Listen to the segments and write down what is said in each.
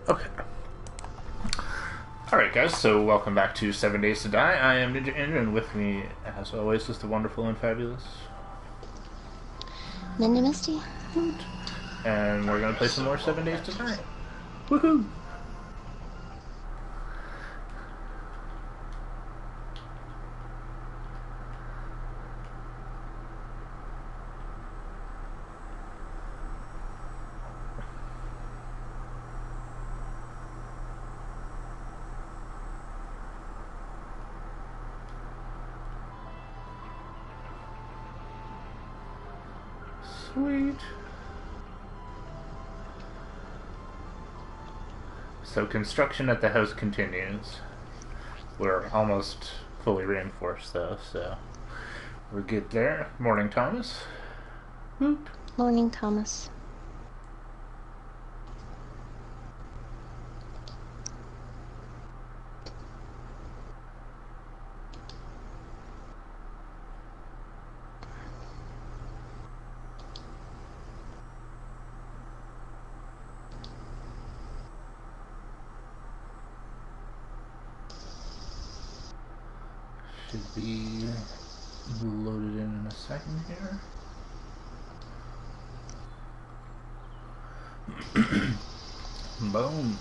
Okay. Alright guys, so welcome back to 7 Days to Die. I am Ninja Ninja, and with me, as always, is the wonderful and fabulous Mindy Misty. and we're gonna play some more 7 Days to Die. Woohoo! Sweet. So construction at the house continues. We're almost fully reinforced though, so we're good there. Morning, Thomas. Woot. Morning, Thomas. Should be loaded in a second here. Boom.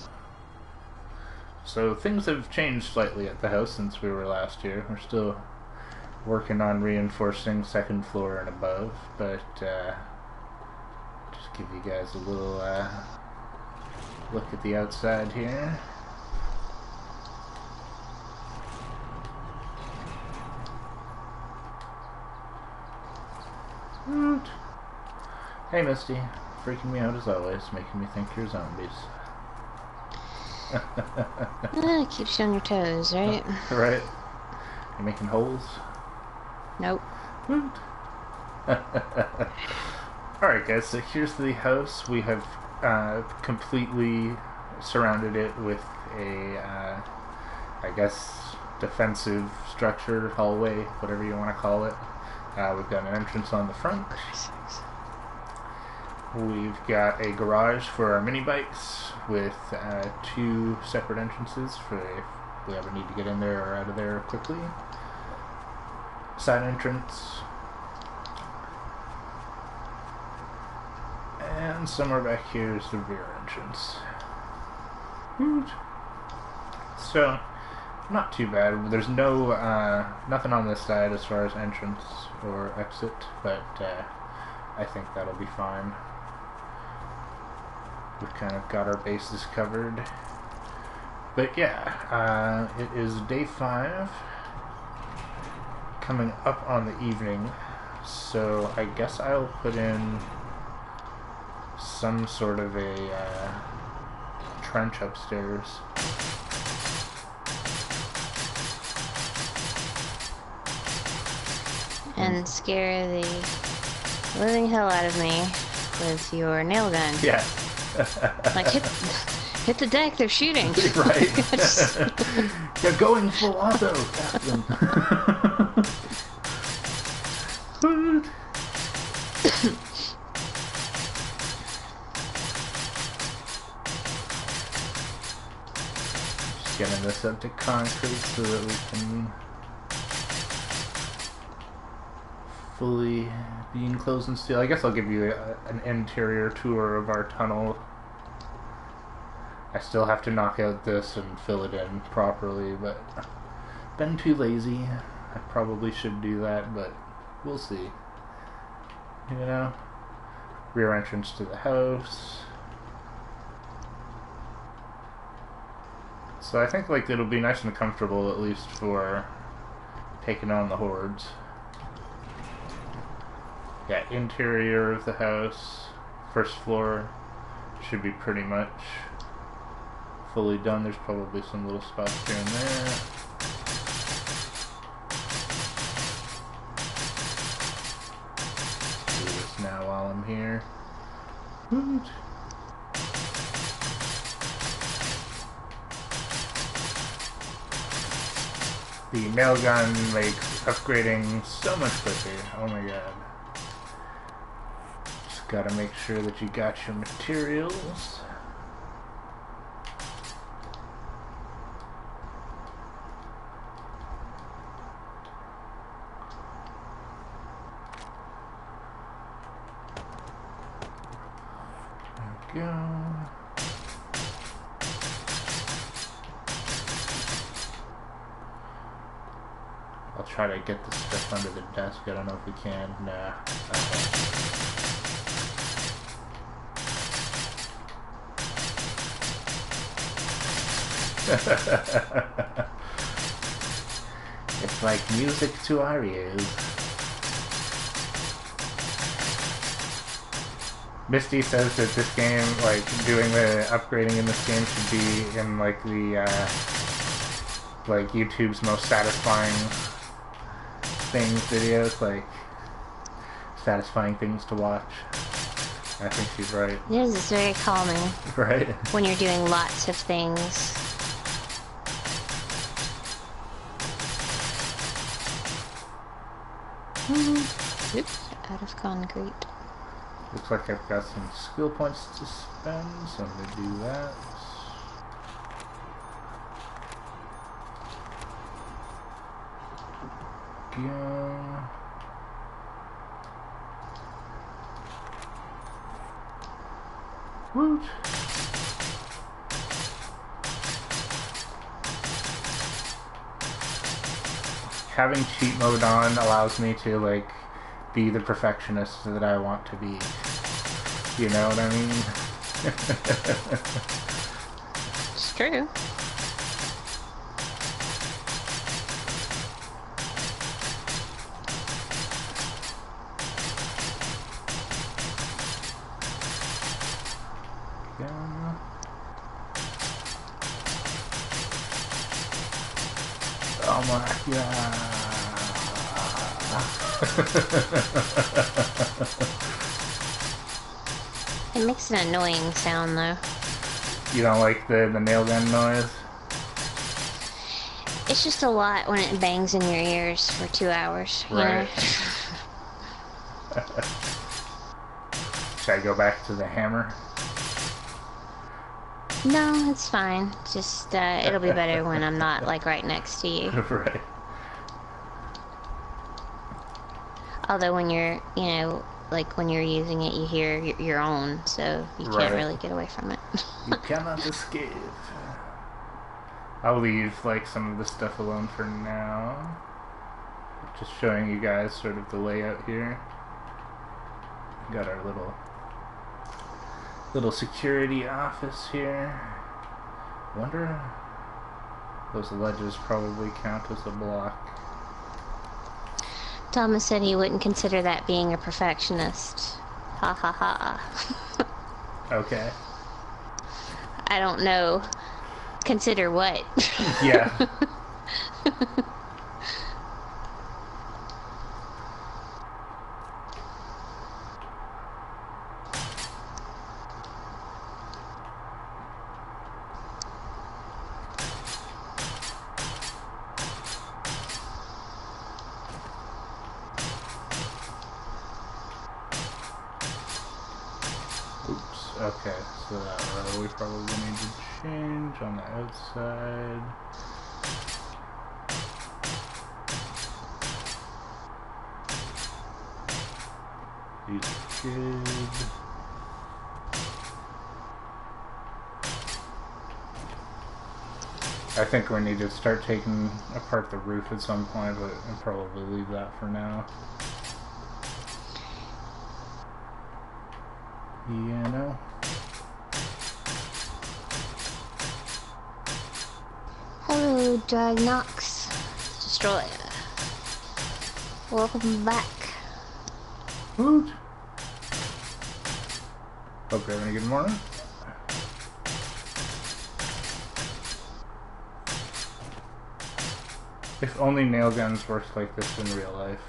So things have changed slightly at the house since we were last here. We're still working on reinforcing second floor and above, but just give you guys a little look at the outside here. Hey Misty, freaking me out as always, making me think you're zombies. Keeps you on your toes, right? Right? You making holes? Nope. Alright guys, so here's the house. We have completely surrounded it with a, I guess, defensive structure, hallway, whatever you want to call it. We've got an entrance on the front. We've got a garage for our mini bikes with 2 separate entrances for if we ever need to get in there or out of there quickly. Side entrance. And somewhere back here is the rear entrance. So, not too bad. There's no nothing on this side as far as entrance or exit, but I think that'll be fine. We've kind of got our bases covered. But yeah, it is day 5, coming up on the evening, so I guess I'll put in some sort of a trench upstairs. And scare the living hell out of me with your nail gun. Yeah. Like, hit the deck, they're shooting. Right. They're going full auto, Captain. Just getting this up to concrete so that we can fully be enclosed in steel. I guess I'll give you an interior tour of our tunnel. I still have to knock out this and fill it in properly, but been too lazy. I probably should do that, but we'll see. You know? Rear entrance to the house. So I think like it'll be nice and comfortable, at least for taking on the hordes. Yeah, interior of the house, first floor should be pretty much fully done. There's probably some little spots here and there. Do this now while I'm here. Woot. The nail gun makes upgrading so much quicker. Oh my god. Gotta make sure that you got your materials. There we go. I'll try to get this stuff under the desk. I don't know if we can. Nah. Okay. It's like music to our ears. Misty says that this game, like, doing the upgrading in this game should be in, like, the, like, YouTube's most satisfying things videos, like, satisfying things to watch. I think she's right. It is, it's very calming. Right? When you're doing lots of things. Oops, out of concrete. Looks like I've got some skill points to spend, so I'm gonna do that. Go. Woot! Having cheat mode on allows me to, like, be the perfectionist that I want to be. You know what I mean? It's true. Oh my god. It makes an annoying sound though. You don't like the nail gun noise? It's just a lot when it bangs in your ears for 2 hours. Right. You know? Should I go back to the hammer? No, it's fine. Just, it'll be better when I'm not, like, right next to you. Right. Although when you're, you know, like, when you're using it, you hear your own, so you can't really get away from it. You cannot escape. I'll leave, like, some of the stuff alone for now. Just showing you guys sort of the layout here. Got our little security office here. Wonder, those ledges probably count as a block. Thomas said he wouldn't consider that being a perfectionist. Ha ha ha. Okay. I don't know. Consider what? Yeah. Okay, so that row we probably need to change on the outside. These are good. I think we need to start taking apart the roof at some point, but I'll probably leave that for now. You know? Hello, Dragnox Destroyer. Welcome back. Woot! Hope you're having a good morning. If only nail guns worked like this in real life.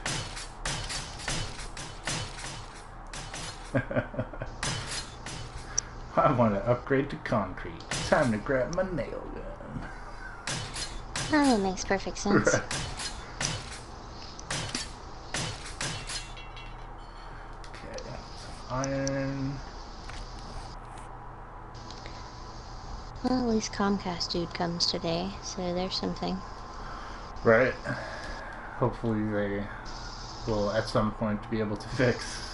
I want to upgrade to concrete. Time to grab my nail gun. Oh, that makes perfect sense. Right. Okay, some iron. Well, at least Comcast dude comes today, so there's something. Right. Hopefully they will at some point be able to fix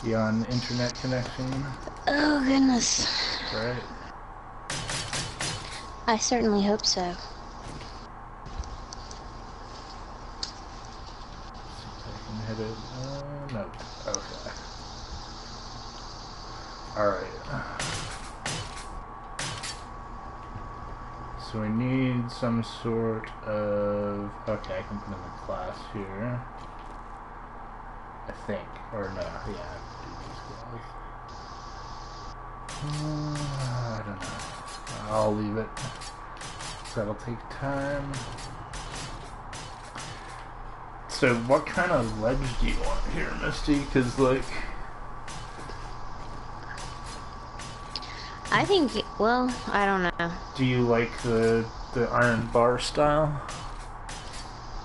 the internet connection. Oh, goodness. Right. I certainly hope so. Let's see if I can hit it. Nope. Okay. Alright. So we need some sort of... Okay, I can put in the class here. I think. Or no, yeah, I have to do these guys. I don't know. I'll leave it. That'll take time. So what kind of ledge do you want here, Misty? Because, like... I think, well, I don't know. Do you like the iron bar style?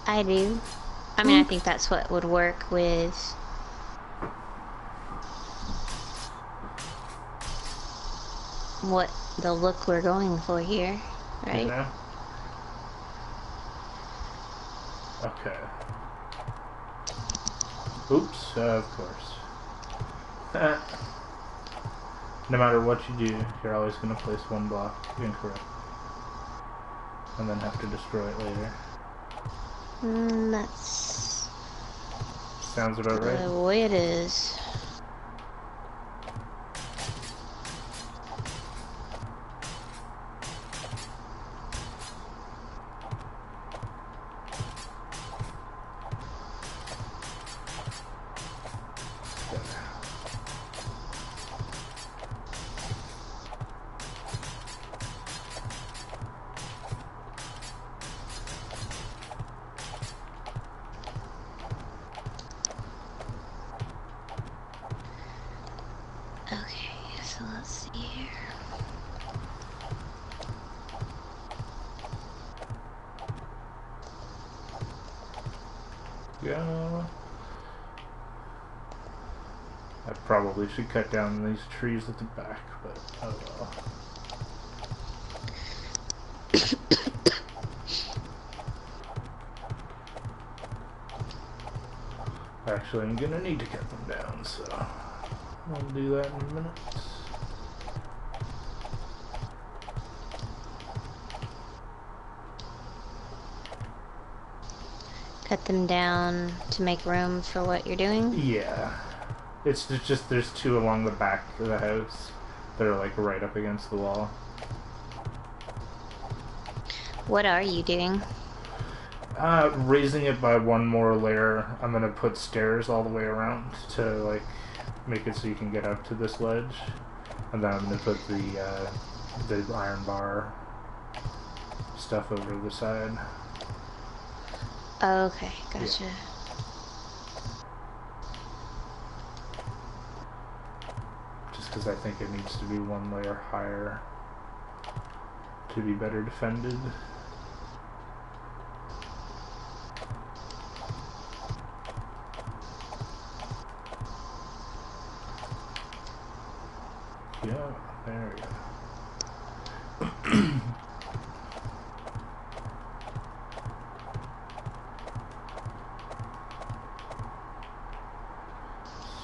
I do. I mean, I think that's what would work with what the look we're going for here, right? Yeah. Okay. Oops, of course. No matter what you do, you're always going to place one block incorrect. And then have to destroy it later. That's... Sounds about right. the way it is. Okay, so let's see here. Yeah. I probably should cut down these trees at the back, but oh well. Actually, I'm gonna need to cut them down, so I'll do that in a minute. Cut them down to make room for what you're doing? Yeah. It's just there's two along the back of the house that are like right up against the wall. What are you doing? Raising it by one more layer. I'm gonna put stairs all the way around to like make it so you can get up to this ledge, and then I'm gonna put the iron bar stuff over the side. Okay, gotcha. Yeah. Just because I think it needs to be one layer higher to be better defended. Yeah, there we go.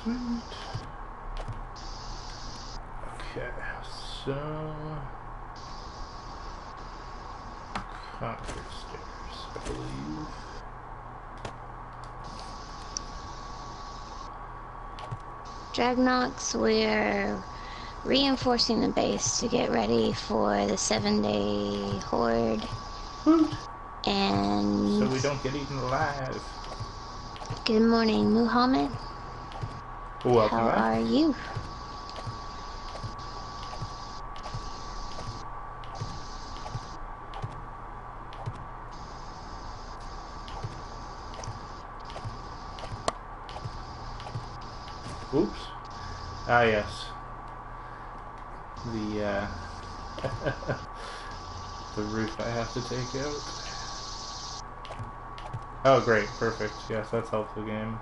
Sweet. Okay, so concrete stairs, I believe. Dragnox, we're reinforcing the base to get ready for the 7-day horde. Woot. And So we don't get eaten alive. good morning, Muhammad. Welcome How back. are you? Oops. Ah, yes. The, the roof I have to take out. Oh, great. Perfect. Yes, that's helpful game.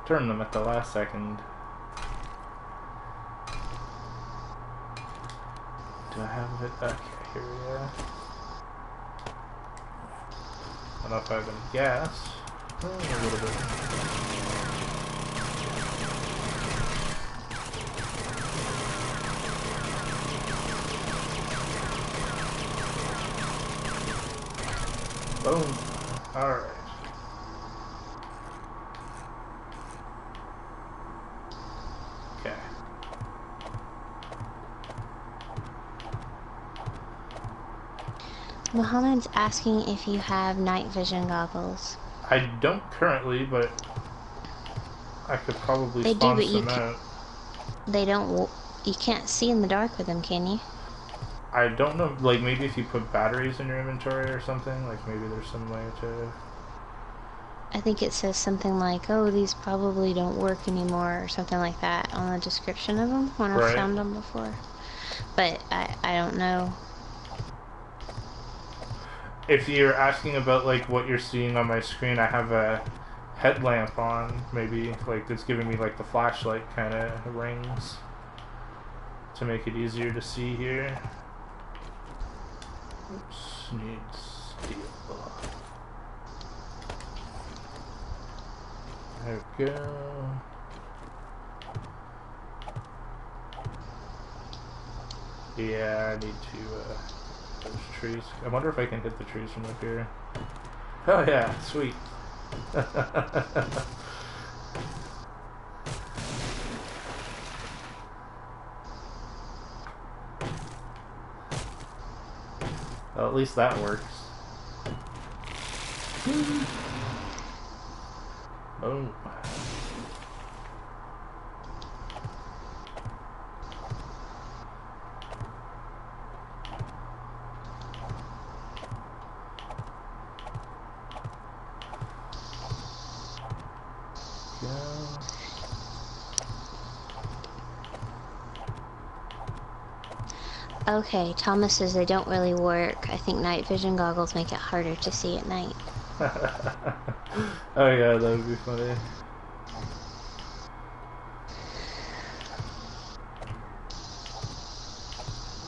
Turn them at the last second. do I have it? Okay, here we are. I don't know if I have any gas. Oh, a little bit. Boom. Alright. Okay. Mohammed's asking if you have night vision goggles. I don't currently, but I could probably They do, spawn but some out. they don't. You can't see in the dark with them, can you? I don't know, like maybe if you put batteries in your inventory or something, like maybe there's some way to... I think it says something like, oh, these probably don't work anymore, or something like that on the description of them when I've found them before. But I don't know. If you're asking about like what you're seeing on my screen, I have a headlamp on, maybe like it's giving me like the flashlight kind of rings to make it easier to see here. Oops, need steel. There we go. Yeah, I need to, those trees. I wonder if I can hit the trees from up here. Oh yeah, sweet. Well, at least that works. Oh. Okay, Thomas says they don't really work. I think night vision goggles make it harder to see at night. Oh yeah, that would be funny.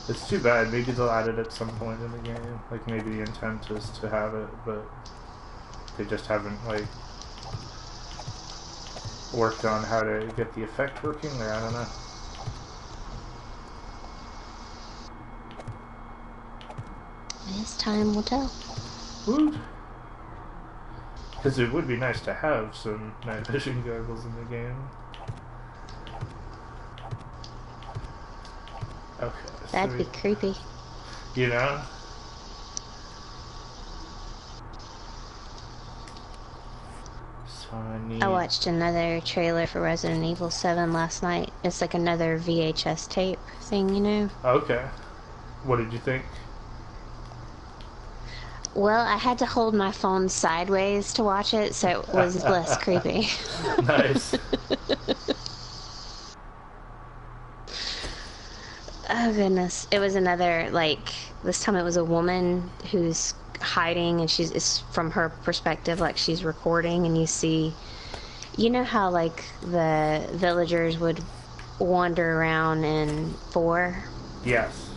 It's too bad. Maybe they'll add it at some point in the game. Like maybe the intent is to have it, but they just haven't like worked on how to get the effect working there. I don't know. This time will tell. Woot! Because it would be nice to have some night vision goggles in the game. Okay. That'd be creepy. You know? So I watched another trailer for Resident Evil 7 last night. It's like another VHS tape thing, you know? Okay. What did you think? Well, I had to hold my phone sideways to watch it, so it was less creepy. Nice. Oh, goodness. It was another, like, this time it was a woman who's hiding, and it's from her perspective, like she's recording, and you see, you know how, like, the villagers would wander around in 4? Yes.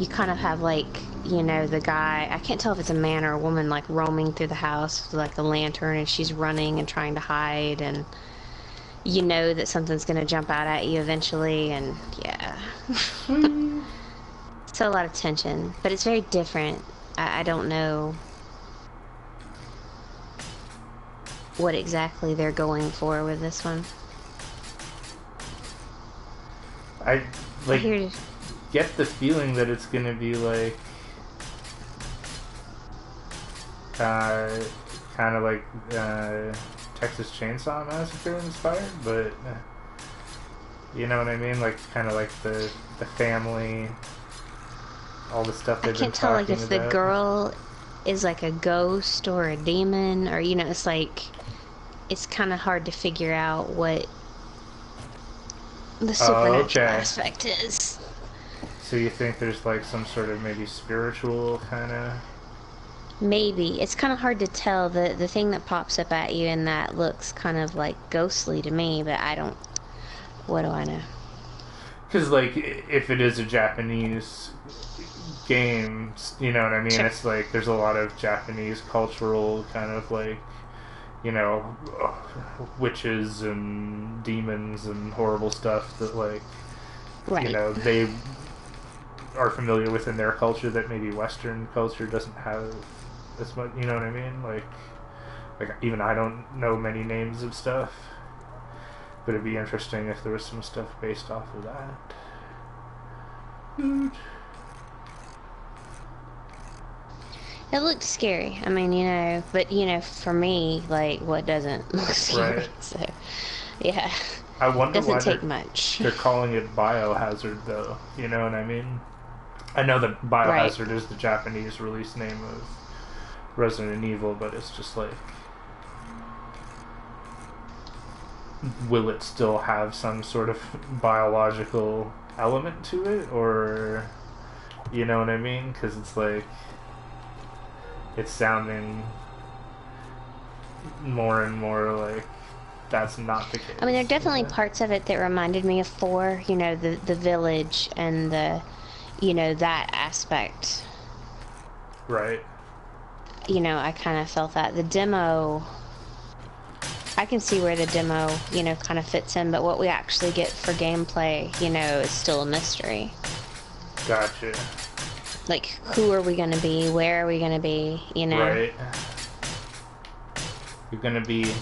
You kind of have, like, you know, the guy, I can't tell if it's a man or a woman, like, roaming through the house with, like, a lantern, and she's running and trying to hide, and you know that something's going to jump out at you eventually, and yeah. So a lot of tension, but it's very different. I don't know what exactly they're going for with this one. I like get the feeling that it's gonna be like kind of like Texas Chainsaw Massacre inspired, but you know what I mean? Like kind of like the family, all the stuff they've been talking about. I can't tell, like, if the girl is like a ghost or a demon, or, you know, it's like, it's kind of hard to figure out what the supernatural aspect is. So you think there's like some sort of maybe spiritual kind of... Maybe. It's kind of hard to tell. The thing that pops up at you and that looks kind of like ghostly to me, but I don't... What do I know? Because, like, if it is a Japanese game, you know what I mean? Sure. It's like there's a lot of Japanese cultural kind of, like, you know, witches and demons and horrible stuff that, like, you Right. know, they are familiar with in their culture that maybe Western culture doesn't have as much, you know what I mean? Like even I don't know many names of stuff, but it'd be interesting if there was some stuff based off of that. It looked scary. I mean, you know, but you know, for me, like, what doesn't look scary? Right. So, yeah, I wonder doesn't why take much. they're calling it Biohazard, though. You know what I mean? I know that Right. Biohazard is the Japanese release name of Resident Evil, but it's just like, will it still have some sort of biological element to it, or, you know what I mean? Because it's like, it's sounding more and more like that's not the case. I mean, there are definitely Yeah. parts of it that reminded me of 4, you know, the village and the, you know, that aspect. Right. You know, I kind of felt that. The demo, I can see where the demo, you know, kind of fits in, but what we actually get for gameplay, you know, is still a mystery. Gotcha. Like, who are we going to be? Where are we going to be? You know? Right. You're gonna be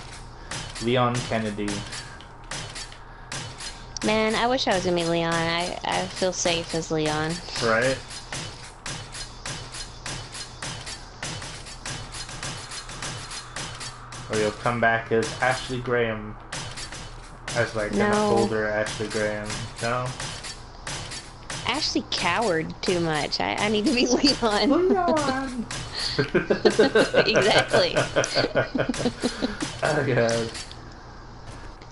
Leon Kennedy. Man, I wish I was going to be Leon. I feel safe as Leon. Right. Or you'll come back as Ashley Graham. As like an No. older Ashley Graham. No? Ashley cowered too much. I need to be Leon. Leon! Exactly. Oh god.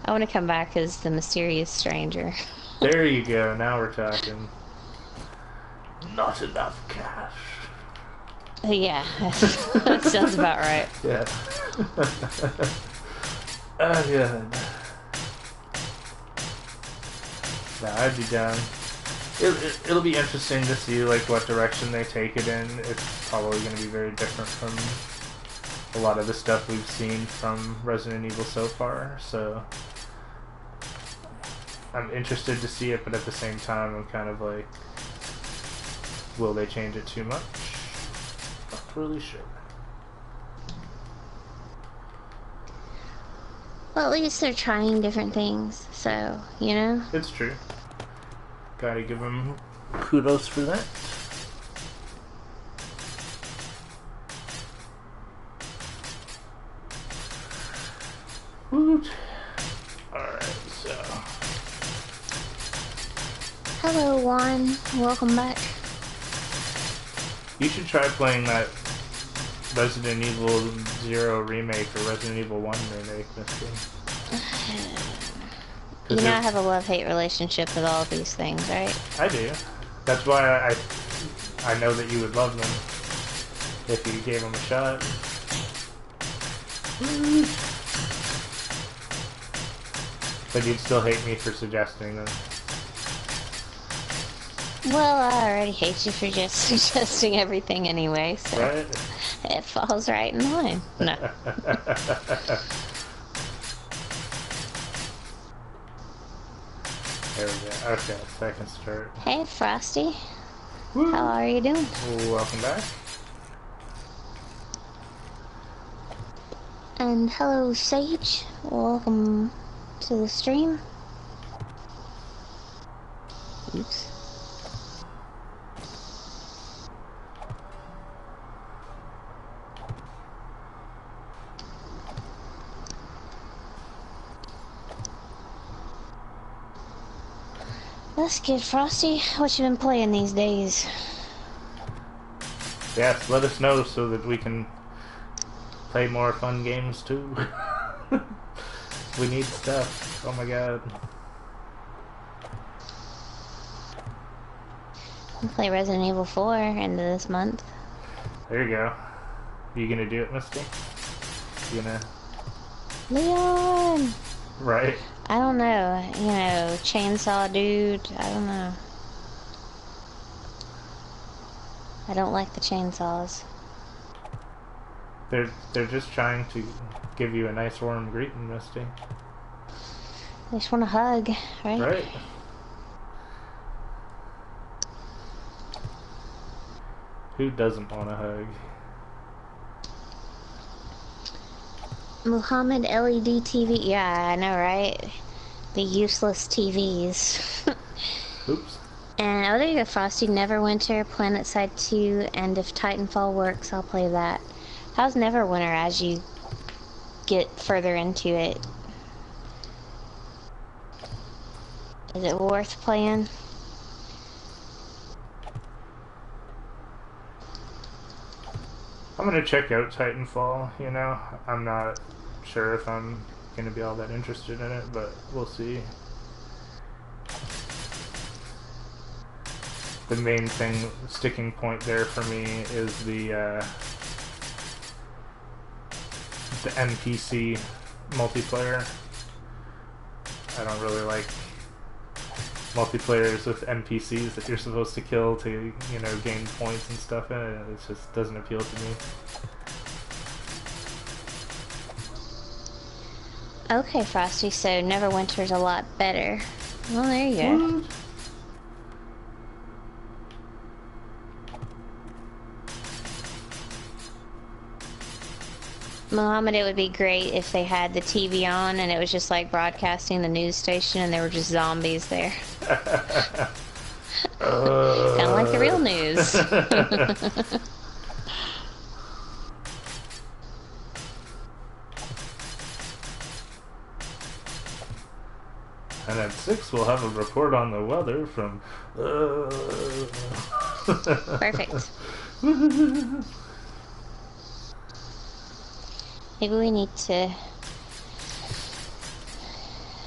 I want to come back as the mysterious stranger. There you go, now we're talking. Not enough cash. Yeah, that sounds about right. Yeah. Oh god. No, I'd be down. It'll be interesting to see like what direction they take it in. It's probably going to be very different from a lot of the stuff we've seen from Resident Evil so far. So I'm interested to see it, but at the same time, I'm kind of like, will they change it too much? Not really sure. Well, at least they're trying different things, so, you know? It's true. Gotta give them kudos for that. Woot. Alright, so. Hello, Juan. Welcome back. You should try playing that Resident Evil 0 remake or Resident Evil 1 remake this game. You know I have a love-hate relationship with all of these things, right? I do. That's why I know that you would love them if you gave them a shot. But you'd still hate me for suggesting them. Well, I already hate you for just suggesting everything anyway, so Right? it falls right in line. No. There we go. Okay, second start. Hey, Frosty. Woo. How are you doing? Welcome back. And hello, Sage. Welcome to the stream. Oops. That's good, Frosty. What you been playing these days? Yes, let us know so that we can play more fun games too. We need stuff. Oh my god. I play Resident Evil 4 end of this month. There you go. You gonna do it, Misty? You gonna... Leon! Right? I don't know. You know, Chainsaw Dude. I don't know. I don't like the chainsaws. They're just trying to give you a nice warm greeting, Misty. I just want a hug, right? Right. Who doesn't want a hug? Muhammad LED TV. Yeah, I know, right? The useless TVs. Oops. And oh, there you go, Frosty. Neverwinter, PlanetSide 2, and if Titanfall works, I'll play that. How's Neverwinter as you get further into it? Is it worth playing? I'm gonna check out Titanfall, you know. I'm not sure if I'm gonna be all that interested in it, but we'll see. The main thing, sticking point there for me is the NPC multiplayer. I don't really like multiplayers with NPCs that you're supposed to kill to, you know, gain points and stuff in it. It just doesn't appeal to me. Okay, Frosty, so Neverwinter's a lot better. Well, there you go. What? Muhammad, it would be great if they had the TV on and it was just like broadcasting the news station and there were just zombies there. Kind of like the real news. And at 6 we'll have a report on the weather from... Perfect. Maybe we need to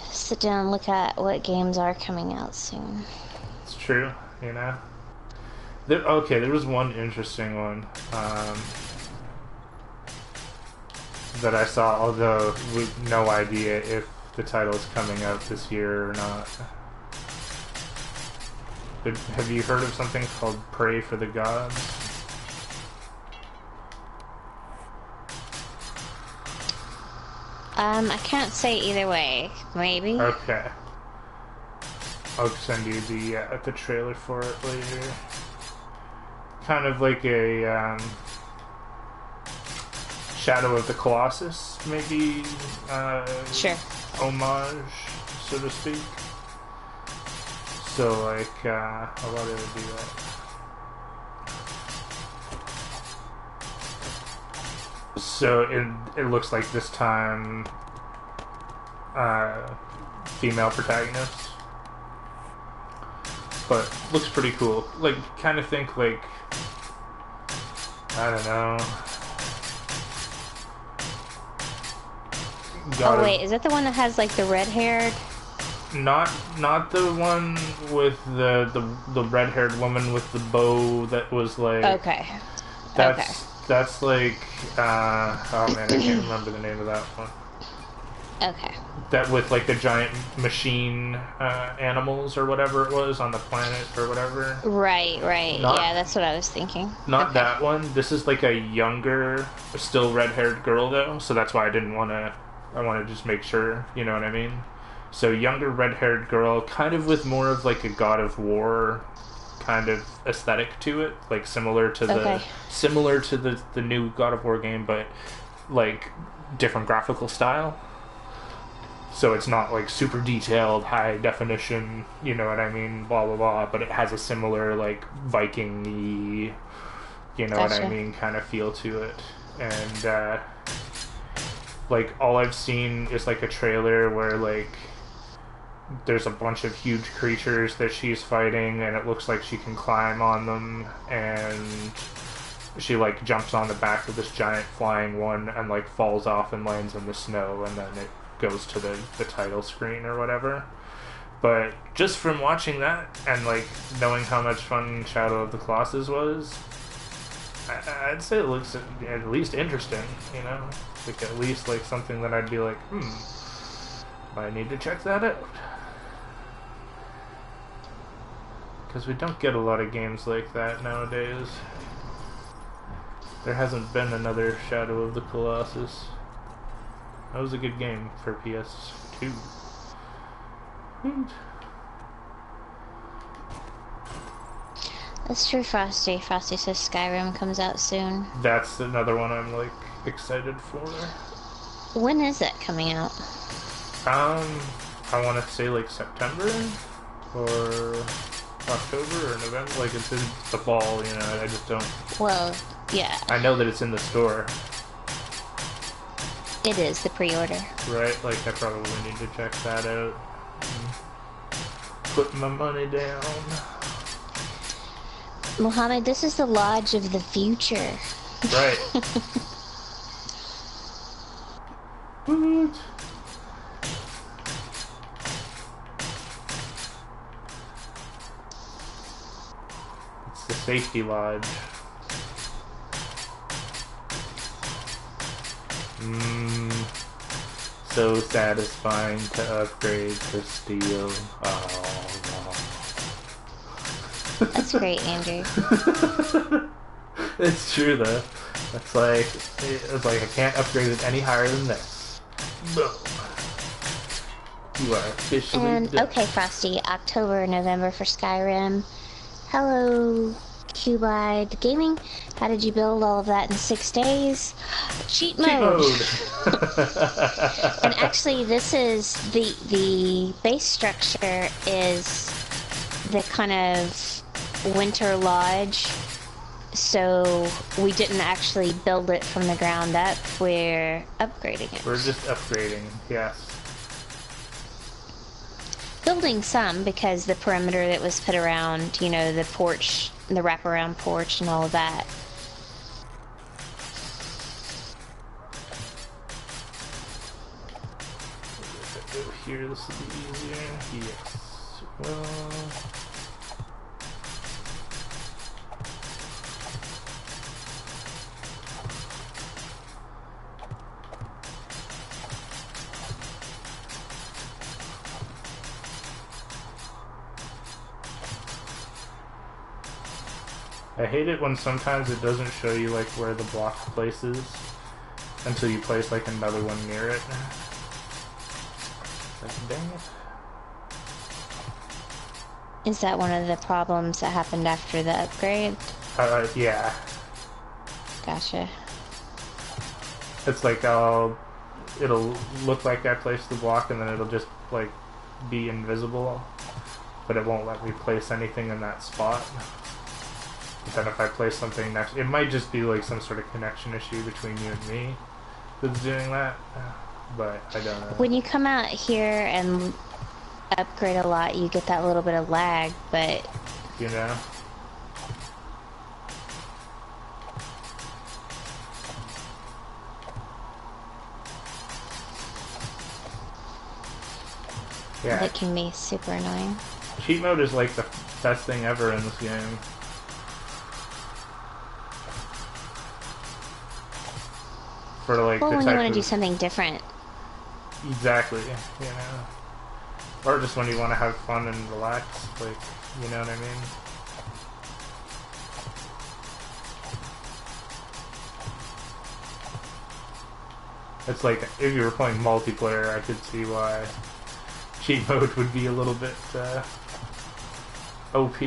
sit down and look at what games are coming out soon. It's true, you know. There was one interesting one that I saw, although with no idea if the title is coming out this year or not. Have you heard of something called Pray for the Gods? I can't say either way. Maybe. Okay. I'll send you the trailer for it later. Kind of like a Shadow of the Colossus, maybe. Sure. Homage, so to speak. So like, a lot of it do that. So it looks like this time, female protagonist, but looks pretty cool. Like, kind of think like, I don't know. Oh wait, is that the one that has like the red-haired? Not the one with the red-haired woman with the bow that was like. Okay. That's like. Oh man, I can't remember the name of that one. Okay. That with like the giant machine animals or whatever it was on the planet or whatever. Right. Yeah, that's what I was thinking. Not that one. This is like a younger, still red-haired girl though, so that's why I didn't want to. I want to just make sure, you know what I mean? So younger red-haired girl, kind of with more of like a God of War kind of aesthetic to it, like similar to the new God of War game, but like different graphical style. So it's not like super detailed, high definition, you know what I mean, blah blah blah, but it has a similar like Viking-y, you know what I mean, kind of feel to it. And like all I've seen is like a trailer where like there's a bunch of huge creatures that she's fighting and it looks like she can climb on them, and she like jumps on the back of this giant flying one and like falls off and lands in the snow, and then it goes to the title screen or whatever. But just from watching that and like knowing how much fun Shadow of the Colossus was, I'd say it looks at least interesting, you know? Like at least like something that I'd be like, I need to check that out. Because we don't get a lot of games like that nowadays. There hasn't been another Shadow of the Colossus. That was a good game for PS2. That's true, Frosty. Frosty says Skyrim comes out soon. That's another one I'm like excited for. When is that coming out? I want to say like September or October or November. Like it's in the fall, you know. I just don't. Well, yeah. I know that it's in the store. It is the pre-order. Right, like I probably need to check that out. Put my money down. Mohammed, this is the Lodge of the Future. Right. What? It's the safety lodge. So satisfying to upgrade to steel. Oh, That's great, Andrew. It's true though. It's like I can't upgrade it any higher than this. Boom. You are officially And done. okay, Frosty, October, November for Skyrim. Hello, Cubide Gaming. How did you build all of that in 6 days? Cheat mode. And actually, this is the base structure is the kind of winter lodge. So we didn't actually build it from the ground up. We're upgrading it. We're just upgrading, yes. Building some because the perimeter that was put around, you know, the porch, the wraparound porch and all of that. Go here, this will be easier. Yes. Well. I hate it when sometimes it doesn't show you like where the block places until you place like another one near it. Like, dang it. Is that one of the problems that happened after the upgrade? Yeah. Gotcha. It's like it'll look like I placed the block and then it'll just like be invisible, but it won't let me place anything in that spot. But then if I place something next, it might just be like some sort of connection issue between you and me that's doing that, but I don't know. When you come out here and upgrade a lot, you get that little bit of lag, but... You know? Yeah. It can be super annoying. Cheat mode is like the best thing ever in this game. For like Well, the when you type want to of... do something different. Exactly, you know. Or just when you want to have fun and relax, like, you know what I mean? It's like, if you were playing multiplayer, I could see why cheat mode would be a little bit OP,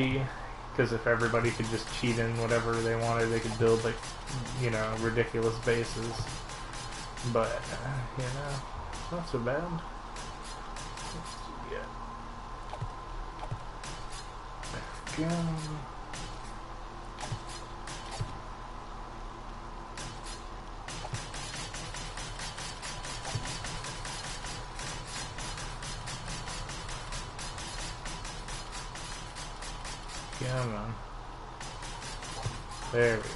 because if everybody could just cheat in whatever they wanted, they could build, like, you know, ridiculous bases. But, you know, it's not so bad. Yeah. There we go. Come on. There we go.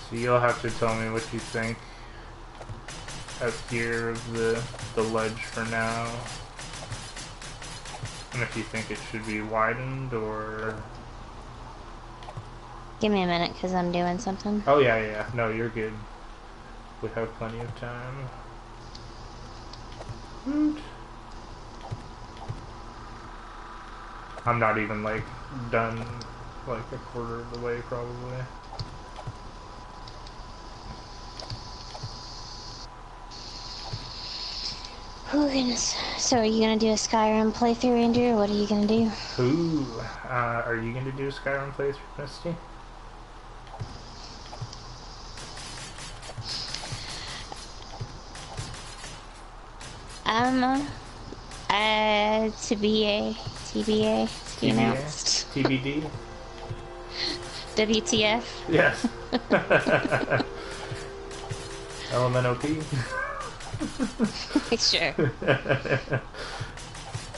So you'll have to tell me what you think up here of the ledge for now. and if you think it should be widened or... Give me a minute, because I'm doing something. Oh, yeah. No, you're good. We have plenty of time. Woot. I'm not even, like, done, like, a quarter of the way, probably. Oh, goodness. So are you going to do a Skyrim playthrough, Andrew, or what are you going to do? Ooh, are you going to do a Skyrim playthrough, Misty? TBA, to be announced. TBD? WTF? Yes. LMNOP? Sure.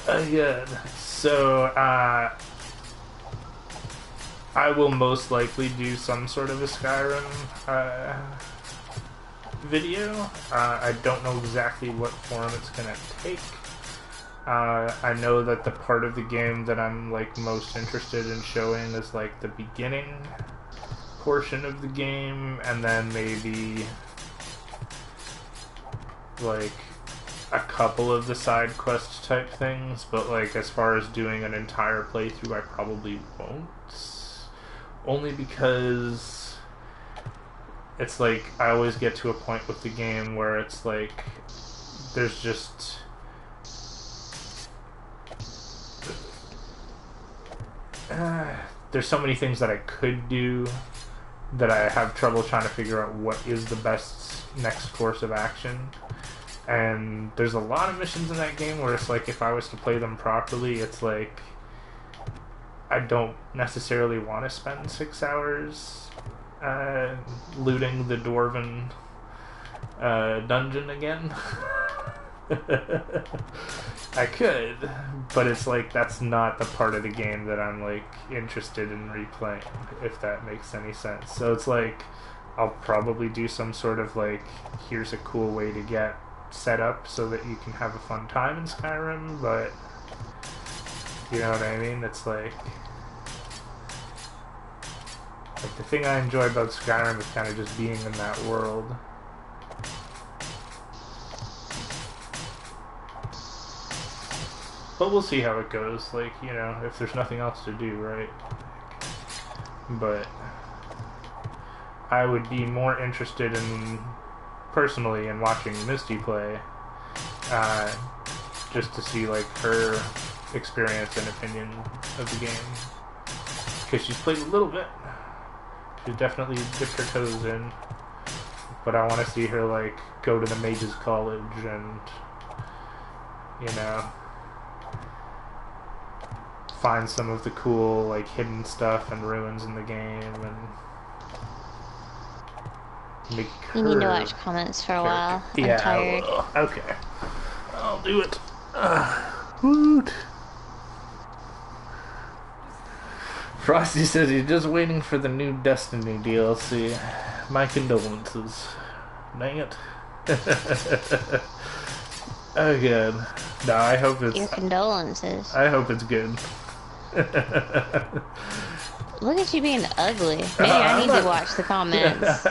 Good. So, I will most likely do some sort of a Skyrim video. I don't know exactly what form it's gonna take. I know that the part of the game that I'm like most interested in showing is like the beginning portion of the game, and then maybe like a couple of the side quest type things, but like as far as doing an entire playthrough, I probably won't. Only because it's like I always get to a point with the game where it's like there's just there's so many things that I could do that I have trouble trying to figure out what is the best next course of action. And there's a lot of missions in that game where it's like if I was to play them properly, it's like I don't necessarily want to spend 6 hours looting the dwarven dungeon again. I could, but it's like that's not the part of the game that I'm like interested in replaying, if that makes any sense. So it's like I'll probably do some sort of like, here's a cool way to get set up so that you can have a fun time in Skyrim, but you know what I mean? It's like the thing I enjoy about Skyrim is kind of just being in that world. But we'll see how it goes, like, you know, if there's nothing else to do, right? But I would be more interested in, personally, in watching Misty play, just to see, like, her experience and opinion of the game. Because she's played a little bit. She's definitely dipped her toes in. But I want to see her, like, go to the Mages College and, you know, find some of the cool, like, hidden stuff and ruins in the game, and make her... You need to watch comments for a while. Yeah, I'm tired. Okay. I'll do it. Woot. Frosty says he's just waiting for the new Destiny DLC. My condolences. Dang it. Oh, good. No, I hope it's... Your condolences. I hope it's good. Look at you being ugly. Maybe I need to watch the comments.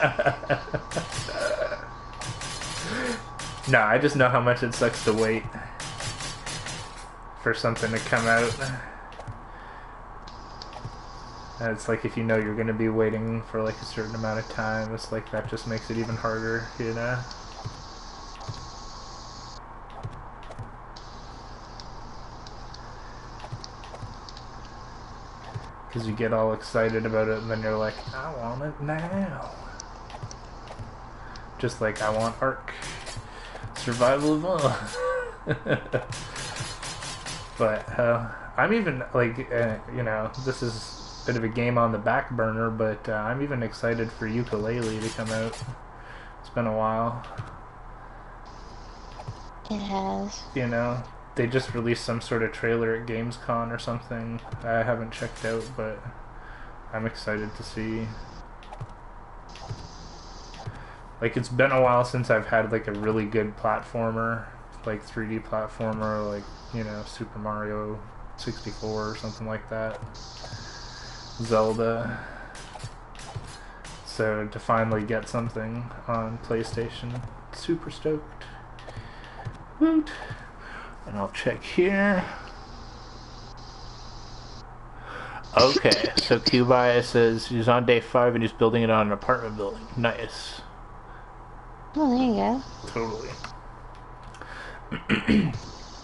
No, I just know how much it sucks to wait for something to come out. And it's like if you know you're going to be waiting for like a certain amount of time, it's like that just makes it even harder, you know? Because you get all excited about it and then you're like, I want it now. Just like I want Ark. Survival of all. But I'm even like, you know, this is a bit of a game on the back burner, but I'm even excited for Ukulele to come out. It's been a while. It has. You know, they just released some sort of trailer at Gamescom or something. I haven't checked out, but I'm excited to see. Like, it's been a while since I've had like a really good platformer, like 3D platformer, like, you know, Super Mario 64 or something like that. Zelda. So to finally get something on PlayStation, super stoked. Woot! And I'll check here. Okay, so Kubai says he's on day 5 and he's building it on an apartment building. Nice. Oh, there you go. Totally.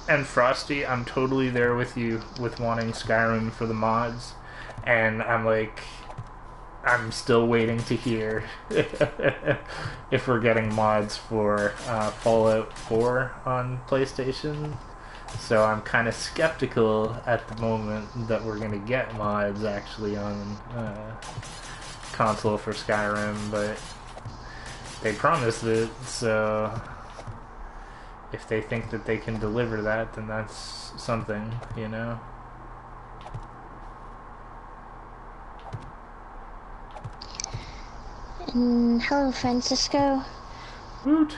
And Frosty, I'm totally there with you with wanting Skyrim for the mods. And I'm still waiting to hear if we're getting mods for Fallout 4 on PlayStation. So I'm kind of skeptical at the moment that we're going to get mods actually on console for Skyrim, but they promised it, so if they think that they can deliver that, then that's something, you know? Hello, Francisco. Woot!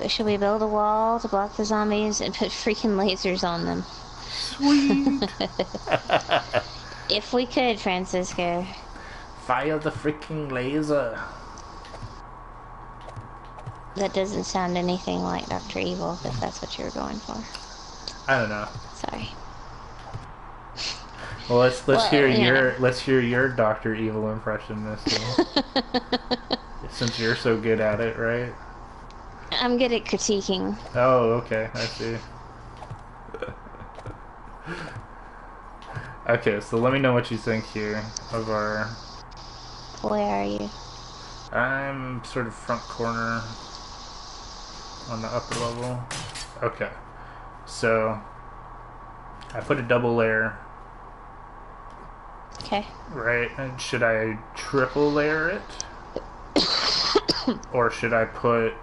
Should we build a wall to block the zombies and put freaking lasers on them? Sweet! If we could, Francisco. Fire the freaking laser. That doesn't sound anything like Dr. Evil, if that's what you were going for. I don't know. Sorry. Well, let's hear your Dr. Evil impression, Misty. Since you're so good at it, right? I'm good at critiquing. Oh, okay, I see. Okay, so let me know what you think here of our... Where are you? I'm sort of front corner on the upper level. Okay, so I put a double layer. Okay. Right, and should I triple layer it? Or should I put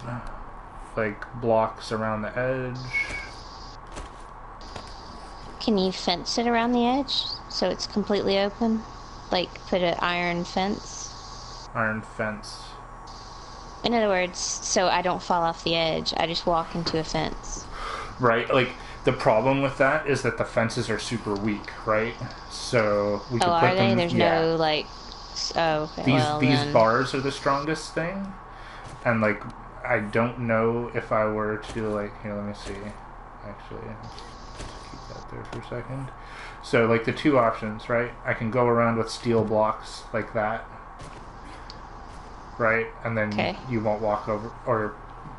like blocks around the edge? Can you fence it around the edge so it's completely open? Like put an iron fence? Iron fence. In other words, so I don't fall off the edge, I just walk into a fence. Right, like the problem with that is that the fences are super weak, right? So we could Oh, put are they? them. There's yeah. no like. Oh, okay. These then... bars are the strongest thing, and like I don't know if I were to like here. Let me see. Actually, keep that there for a second. So like the two options, right? I can go around with steel blocks like that, right? And then you won't walk over, or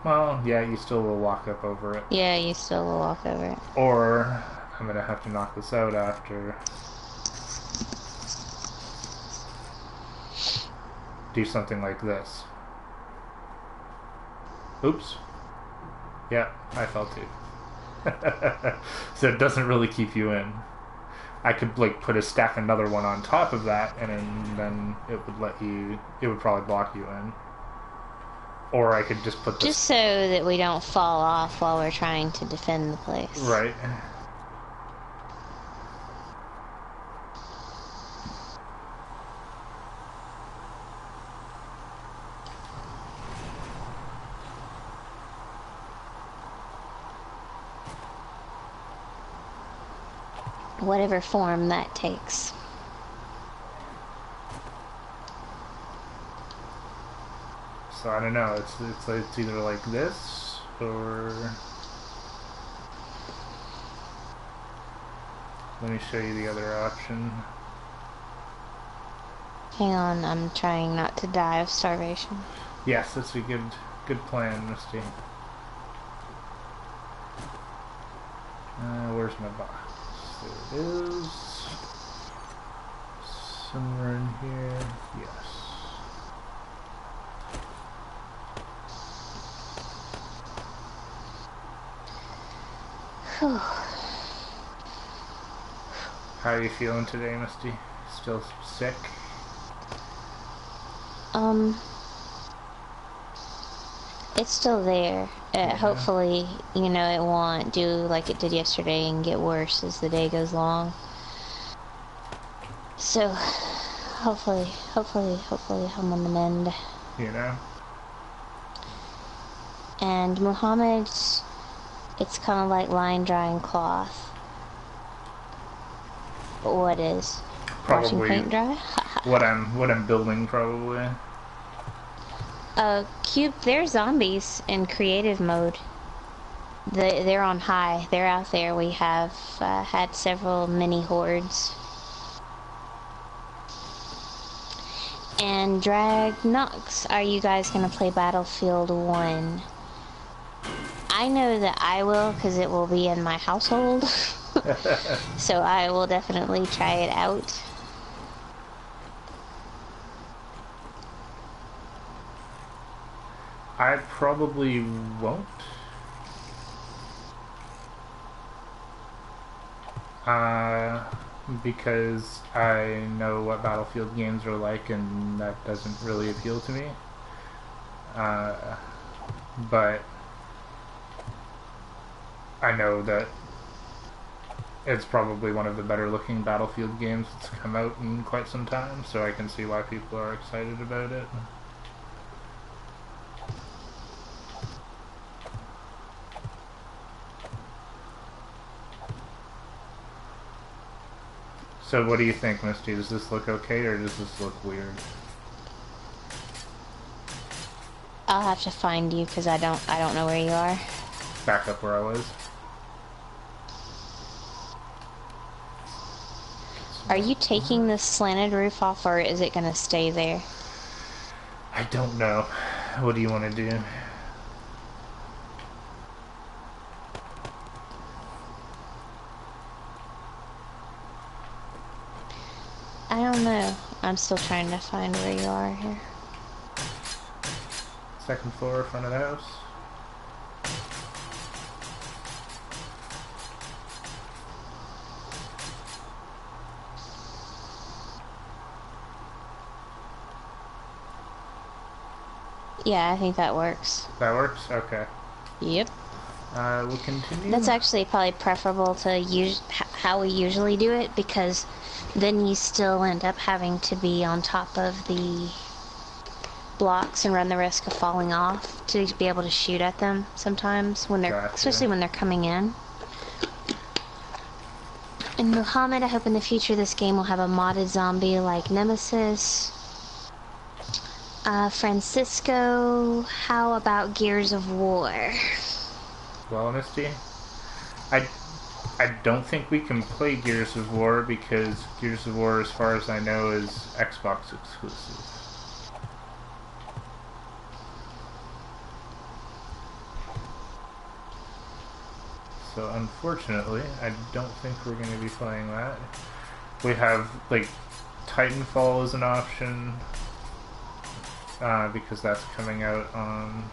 well, yeah, you still will walk up over it. Yeah, you still will walk over it. Or I'm gonna have to knock this out after. Do something like this. Oops. Yeah, I fell too. So it doesn't really keep you in. I could like stack another one on top of that, and then it would let you. It would probably block you in. Or I could just put this... Just so that we don't fall off while we're trying to defend the place. Right. Whatever form that takes. So I don't know. It's either like this or. Let me show you the other option. Hang on, I'm trying not to die of starvation. Yes, that's a good plan, Misty. Where's my box? There it is. Somewhere in here. Yes. Whew. How are you feeling today, Misty? Still sick? It's still there. Hopefully, you know, it won't do like it did yesterday and get worse as the day goes long. So, hopefully I'm on the mend. You know? And Muhammad, it's kind of like line drying cloth. What is? Watching Probably paint dry? what I'm building, probably. Cube, they're zombies in creative mode. They're on high. They're out there. We have had several mini hordes. And Drag Nox, are you guys gonna play Battlefield 1? I know that I will, because it will be in my household. So I will definitely try it out. I probably won't. Because I know what Battlefield games are like, and that doesn't really appeal to me. But I know that it's probably one of the better looking Battlefield games that's come out in quite some time, so I can see why people are excited about it. So what do you think, Misty? Does this look okay, or does this look weird? I'll have to find you, because I don't know where you are. Back up where I was. Are you taking this slanted roof off, or is it gonna stay there? I don't know. What do you want to do? I don't know. I'm still trying to find where you are here. Second floor, front of the house. Yeah, I think that works. That works? Okay. Yep. We'll continue. That's actually probably preferable to how we usually do it, because then you still end up having to be on top of the blocks and run the risk of falling off to be able to shoot at them sometimes when they're, Gotcha. especially when they're coming in. And Muhammad, I hope in the future this game will have a modded zombie like Nemesis. Francisco, how about Gears of War? Well, Misty, I don't think we can play Gears of War because Gears of War, as far as I know, is Xbox exclusive. So unfortunately, I don't think we're going to be playing that. We have, like, Titanfall as an option, because that's coming out on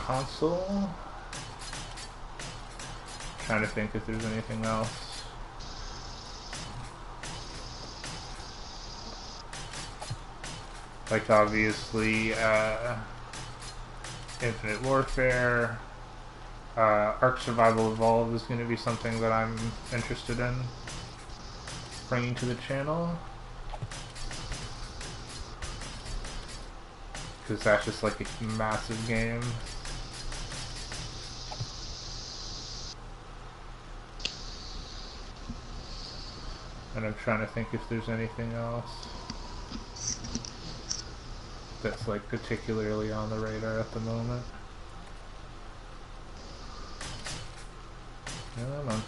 console. Trying to think if there's anything else. Like, obviously, Infinite Warfare, Ark Survival Evolved is going to be something that I'm interested in bringing to the channel. Because that's just like a massive game. And I'm trying to think if there's anything else that's like particularly on the radar at the moment. Come on.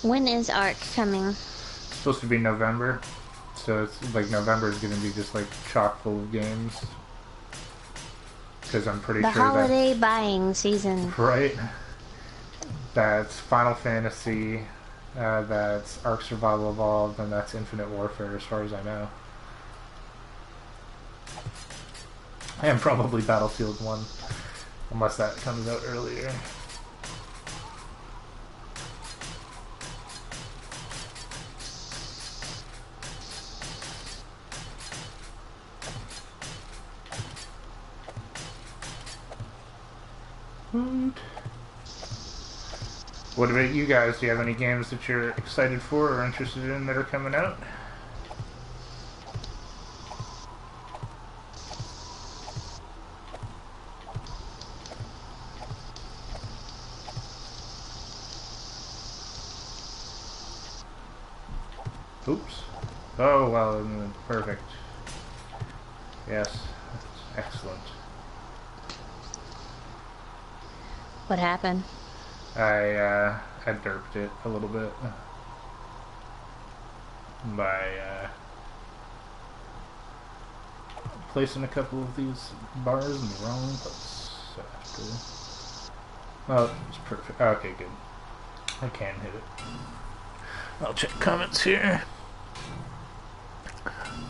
When is Ark coming? It's supposed to be November, so it's like November is going to be just like chock full of games. Because I'm pretty the sure holiday buying season. Right. That's Final Fantasy, that's Ark Survival Evolved, and that's Infinite Warfare as far as I know. And probably Battlefield 1, unless that comes out earlier. What about you guys? Do you have any games that you're excited for or interested in that are coming out? Oops. Oh, well, perfect. Yes. Excellent. What happened? I derped it a little bit by placing a couple of these bars in the wrong place. So I have to... Oh, it's perfect. Okay, good. I can hit it. I'll check comments here.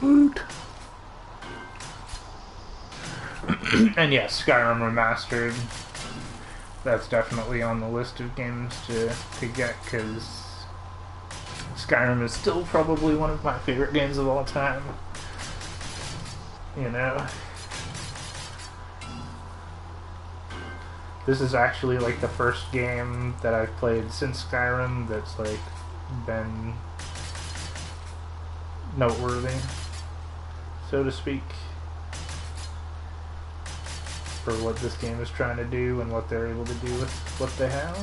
Woot. And yes, Skyrim Remastered. That's definitely on the list of games to get, because Skyrim is still probably one of my favorite games of all time. You know? This is actually like the first game that I've played since Skyrim that's like been noteworthy, so to speak, for what this game is trying to do and what they're able to do with what they have.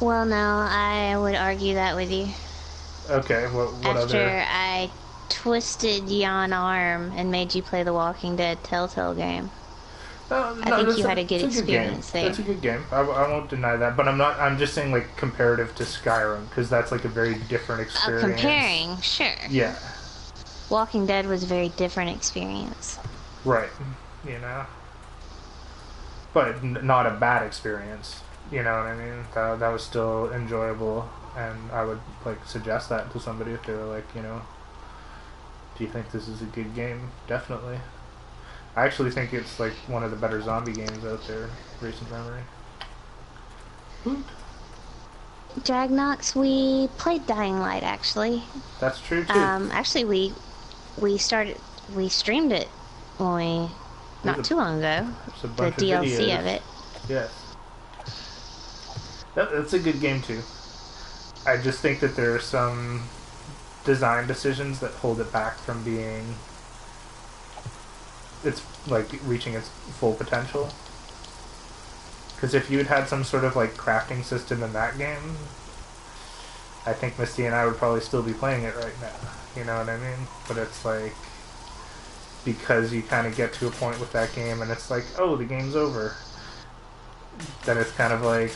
Well, no, I would argue that with you. Okay, what After other... I twisted yon arm and made you play the Walking Dead Telltale game. I No, think that's you had a good it's a good game. experience there. That's a good game. I won't deny that, but I'm just saying like comparative to Skyrim, because that's like a very different experience. Comparing, sure. Yeah. Walking Dead was a very different experience. Right. You know? But not a bad experience. You know what I mean? That was still enjoyable, and I would like suggest that to somebody if they were like, you know, do you think this is a good game? Definitely. I actually think it's like one of the better zombie games out there, recent memory. Woot. Dragnox, we played Dying Light actually. That's true too. Actually we streamed it when not too long ago. There's a bunch the of DLC videos. of it. Yes. That's a good game too. I just think that there are some design decisions that hold it back from being... it's like reaching its full potential. Because if you had some sort of like crafting system in that game, I think Misty and I would probably still be playing it right now. You know what I mean? But it's like, because you kind of get to a point with that game and it's like, oh, the game's over. Then it's kind of like,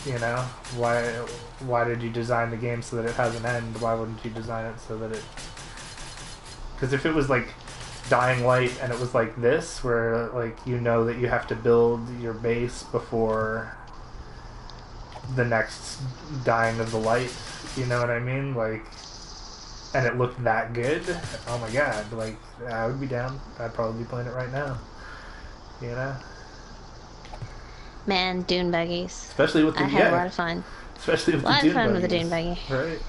you know, why did you design the game so that it has an end? Why wouldn't you design it so that it... Because if it was like Dying Light and it was like this, where like you know that you have to build your base before the next dying of the light, you know what I mean? Like, and it looked that good, oh my god, like, I would be down. I'd probably be playing it right now, you know? Man, dune buggies. Especially with the... I had a lot of fun. Especially with a lot the of fun with the buggies. dune buggy. Right.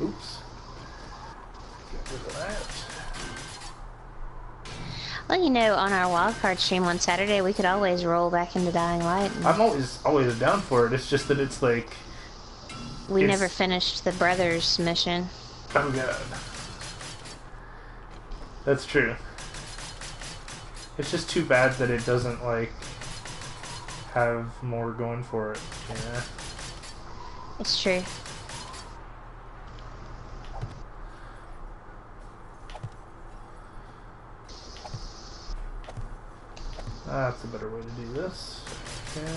Oops. Get rid of that. Well, you know, on our wildcard stream on Saturday, we could always roll back into Dying Light. I'm always down for it. It's just that it's like... We never finished the brothers mission. Oh god. That's true. It's just too bad that it doesn't, like, have more going for it, you know? It's true. That's a better way to do this. Okay.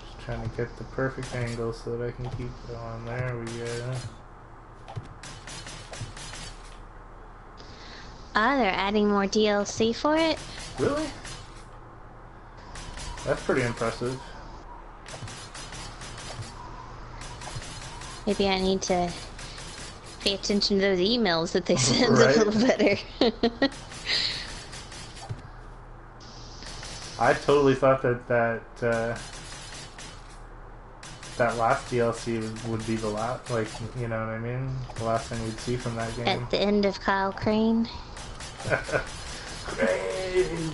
Just trying to get the perfect angle so that I can keep it on. There we go. Ah, they're adding more DLC for it? Really? That's pretty impressive. Maybe I need to pay attention to those emails that they send Right. a little better. I totally thought that last DLC would be the last, like, you know what I mean? The last thing we'd see from that game. At the end of Kyle Crane. Crane!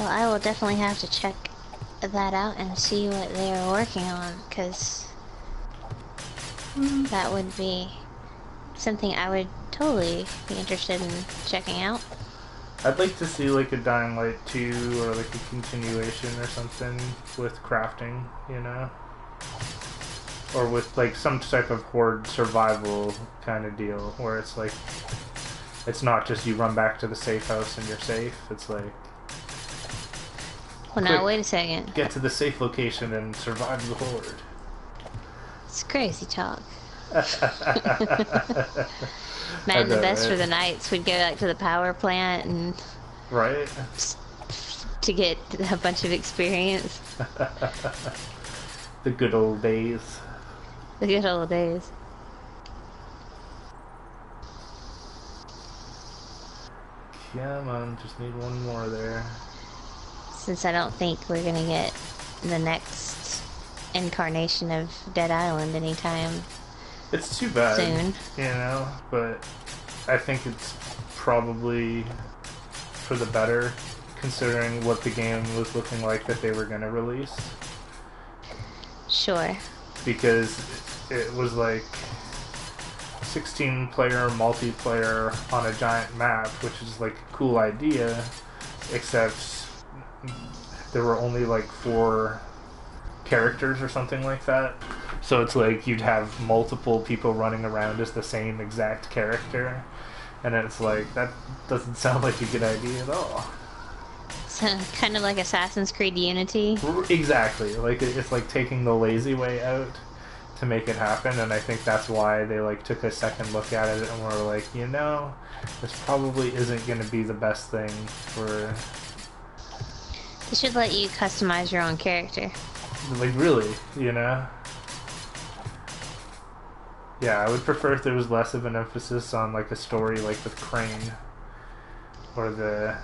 Well, I will definitely have to check that out and see what they are working on, because that would be something I would totally be interested in checking out. I'd like to see like a Dying Light 2 or like a continuation or something with crafting, you know? Or with like some type of horde survival kind of deal where it's like, it's not just you run back to the safe house and you're safe. It's like, well, now wait a second. Get to the safe location and survive the horde. It's crazy talk. Man, the best for the nights, we'd go like to the power plant and right to get a bunch of experience. The good old days. The good old days. Come on, just need one more there. Since I don't think we're gonna get the next incarnation of Dead Island anytime it's too bad soon, you know, but I think it's probably for the better considering what the game was looking like that they were going to release. Sure. Because it was like 16-player multiplayer on a giant map, which is like a cool idea, except there were only like 4 characters or something like that. So it's like you'd have multiple people running around as the same exact character, and it's like, that doesn't sound like a good idea at all. So kind of like Assassin's Creed Unity. Exactly. Like it's like taking the lazy way out to make it happen, and I think that's why they like took a second look at it and were like, you know, this probably isn't going to be the best thing for. They should let you customize your own character. Like really, you know. Yeah, I would prefer if there was less of an emphasis on like a story like with Crane or the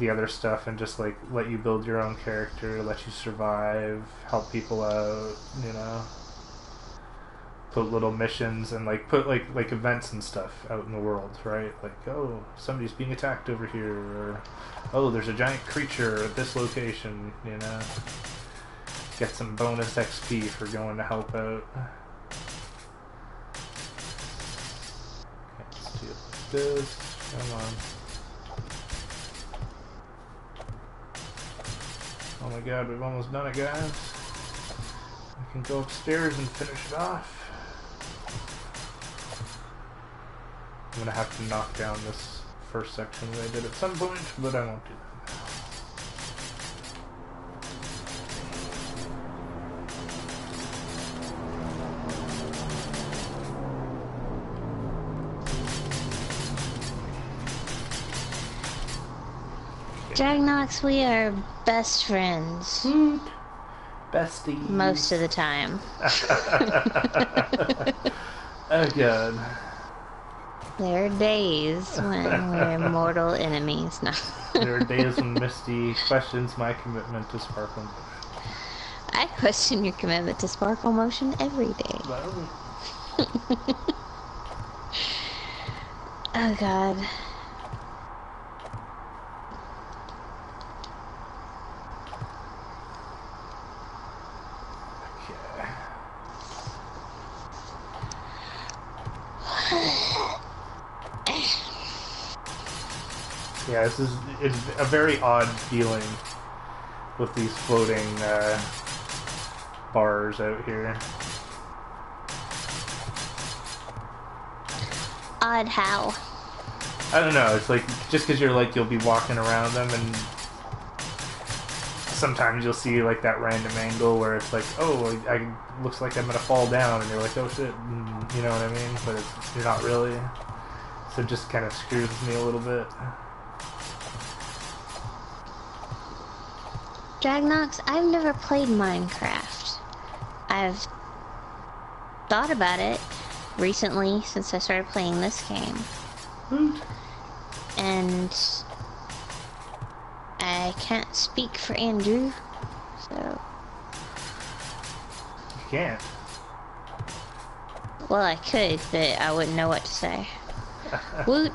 other stuff, and just like let you build your own character, let you survive, help people out, you know. Put little missions and like put like events and stuff out in the world, right? Like, oh, somebody's being attacked over here, or oh, there's a giant creature at this location, you know. Get some bonus XP for going to help out. Let's do this. Come on. Oh my god, we've almost done it, guys. We can go upstairs and finish it off. I'm gonna have to knock down this first section that I did at some point, but I won't do that now. Dragnox, we are best friends. Besties. Most of the time. Oh god. There are days when we're mortal enemies. No. There are days when Misty questions my commitment to Sparkle Motion. I question your commitment to Sparkle Motion every day. Well, oh god. yeah, it's a very odd feeling with these floating bars out here. Odd how? I don't know, it's like, just because you're like, you'll be walking around them and sometimes you'll see like that random angle where it's like, oh, I looks like I'm gonna fall down, and you're like, oh shit, you know what I mean? But you're not really. So it just kind of screws me a little bit. Dragnox, I've never played Minecraft. I've thought about it recently since I started playing this game. And I can't speak for Andrew, so... You can't. Well, I could, but I wouldn't know what to say. Woot!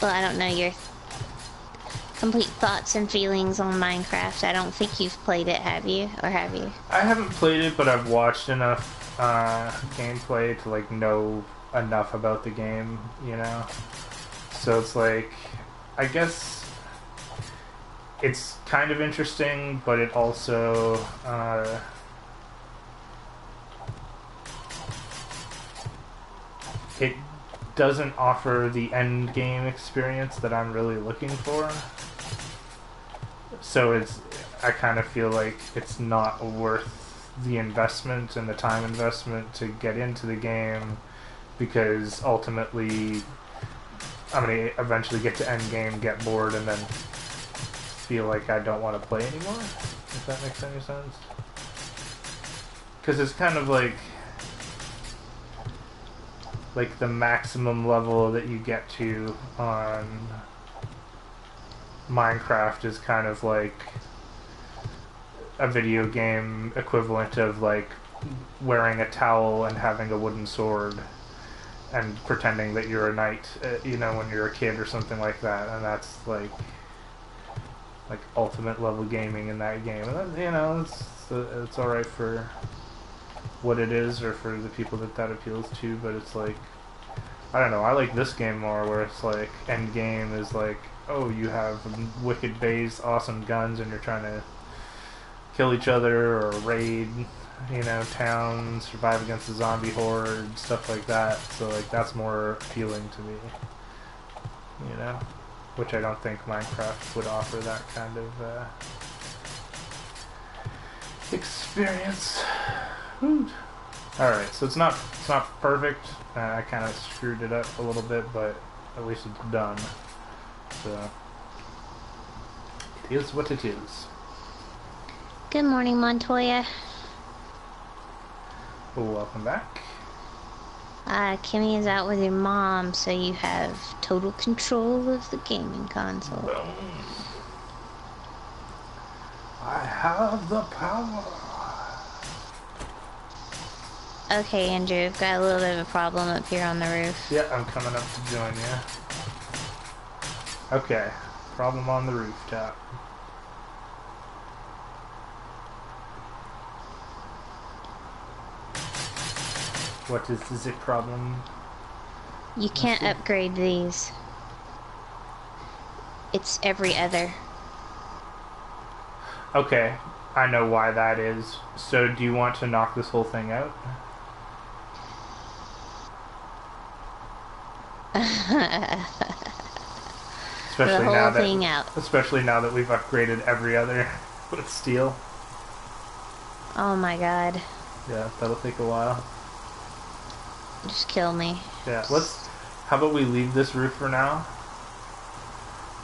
Well, I don't know your complete thoughts and feelings on Minecraft. I don't think you've played it, have you? Or have you? I haven't played it, but I've watched enough gameplay to like know enough about the game, you know. So it's like, I guess it's kind of interesting, but it also it doesn't offer the end game experience that I'm really looking for. So I kind of feel like it's not worth the investment and the time investment to get into the game, because ultimately I'm going to eventually get to end game, get bored, and then feel like I don't want to play anymore, if that makes any sense. Because it's kind of like the maximum level that you get to on Minecraft is kind of like a video game equivalent of like wearing a towel and having a wooden sword and pretending that you're a knight, you know, when you're a kid or something like that. And that's like ultimate level gaming in that game. And that, you know, it's all right for what it is, or for the people that appeals to, but it's like, I don't know, I like this game more, where it's like end game is like, oh, you have a wicked base, awesome guns, and you're trying to kill each other or raid, you know, towns, survive against a zombie horde, stuff like that. So like that's more appealing to me, you know, which I don't think Minecraft would offer that kind of experience. Alright, so it's not perfect. I kind of screwed it up a little bit, but at least it's done. So it is what it is. Good morning, Montoya. Welcome back. Kimmy is out with your mom, so you have total control of the gaming console. Boom. I have the power. Okay, Andrew, I've got a little bit of a problem up here on the roof. Yeah, I'm coming up to join you. Okay, problem on the rooftop. What is the problem? You can't upgrade these. It's every other. Okay, I know why that is. So do you want to knock this whole thing out? The whole thing out. Especially now that we've upgraded every other with steel. Oh my god. Yeah, that'll take a while. Just kill me. Yeah, how about we leave this roof for now?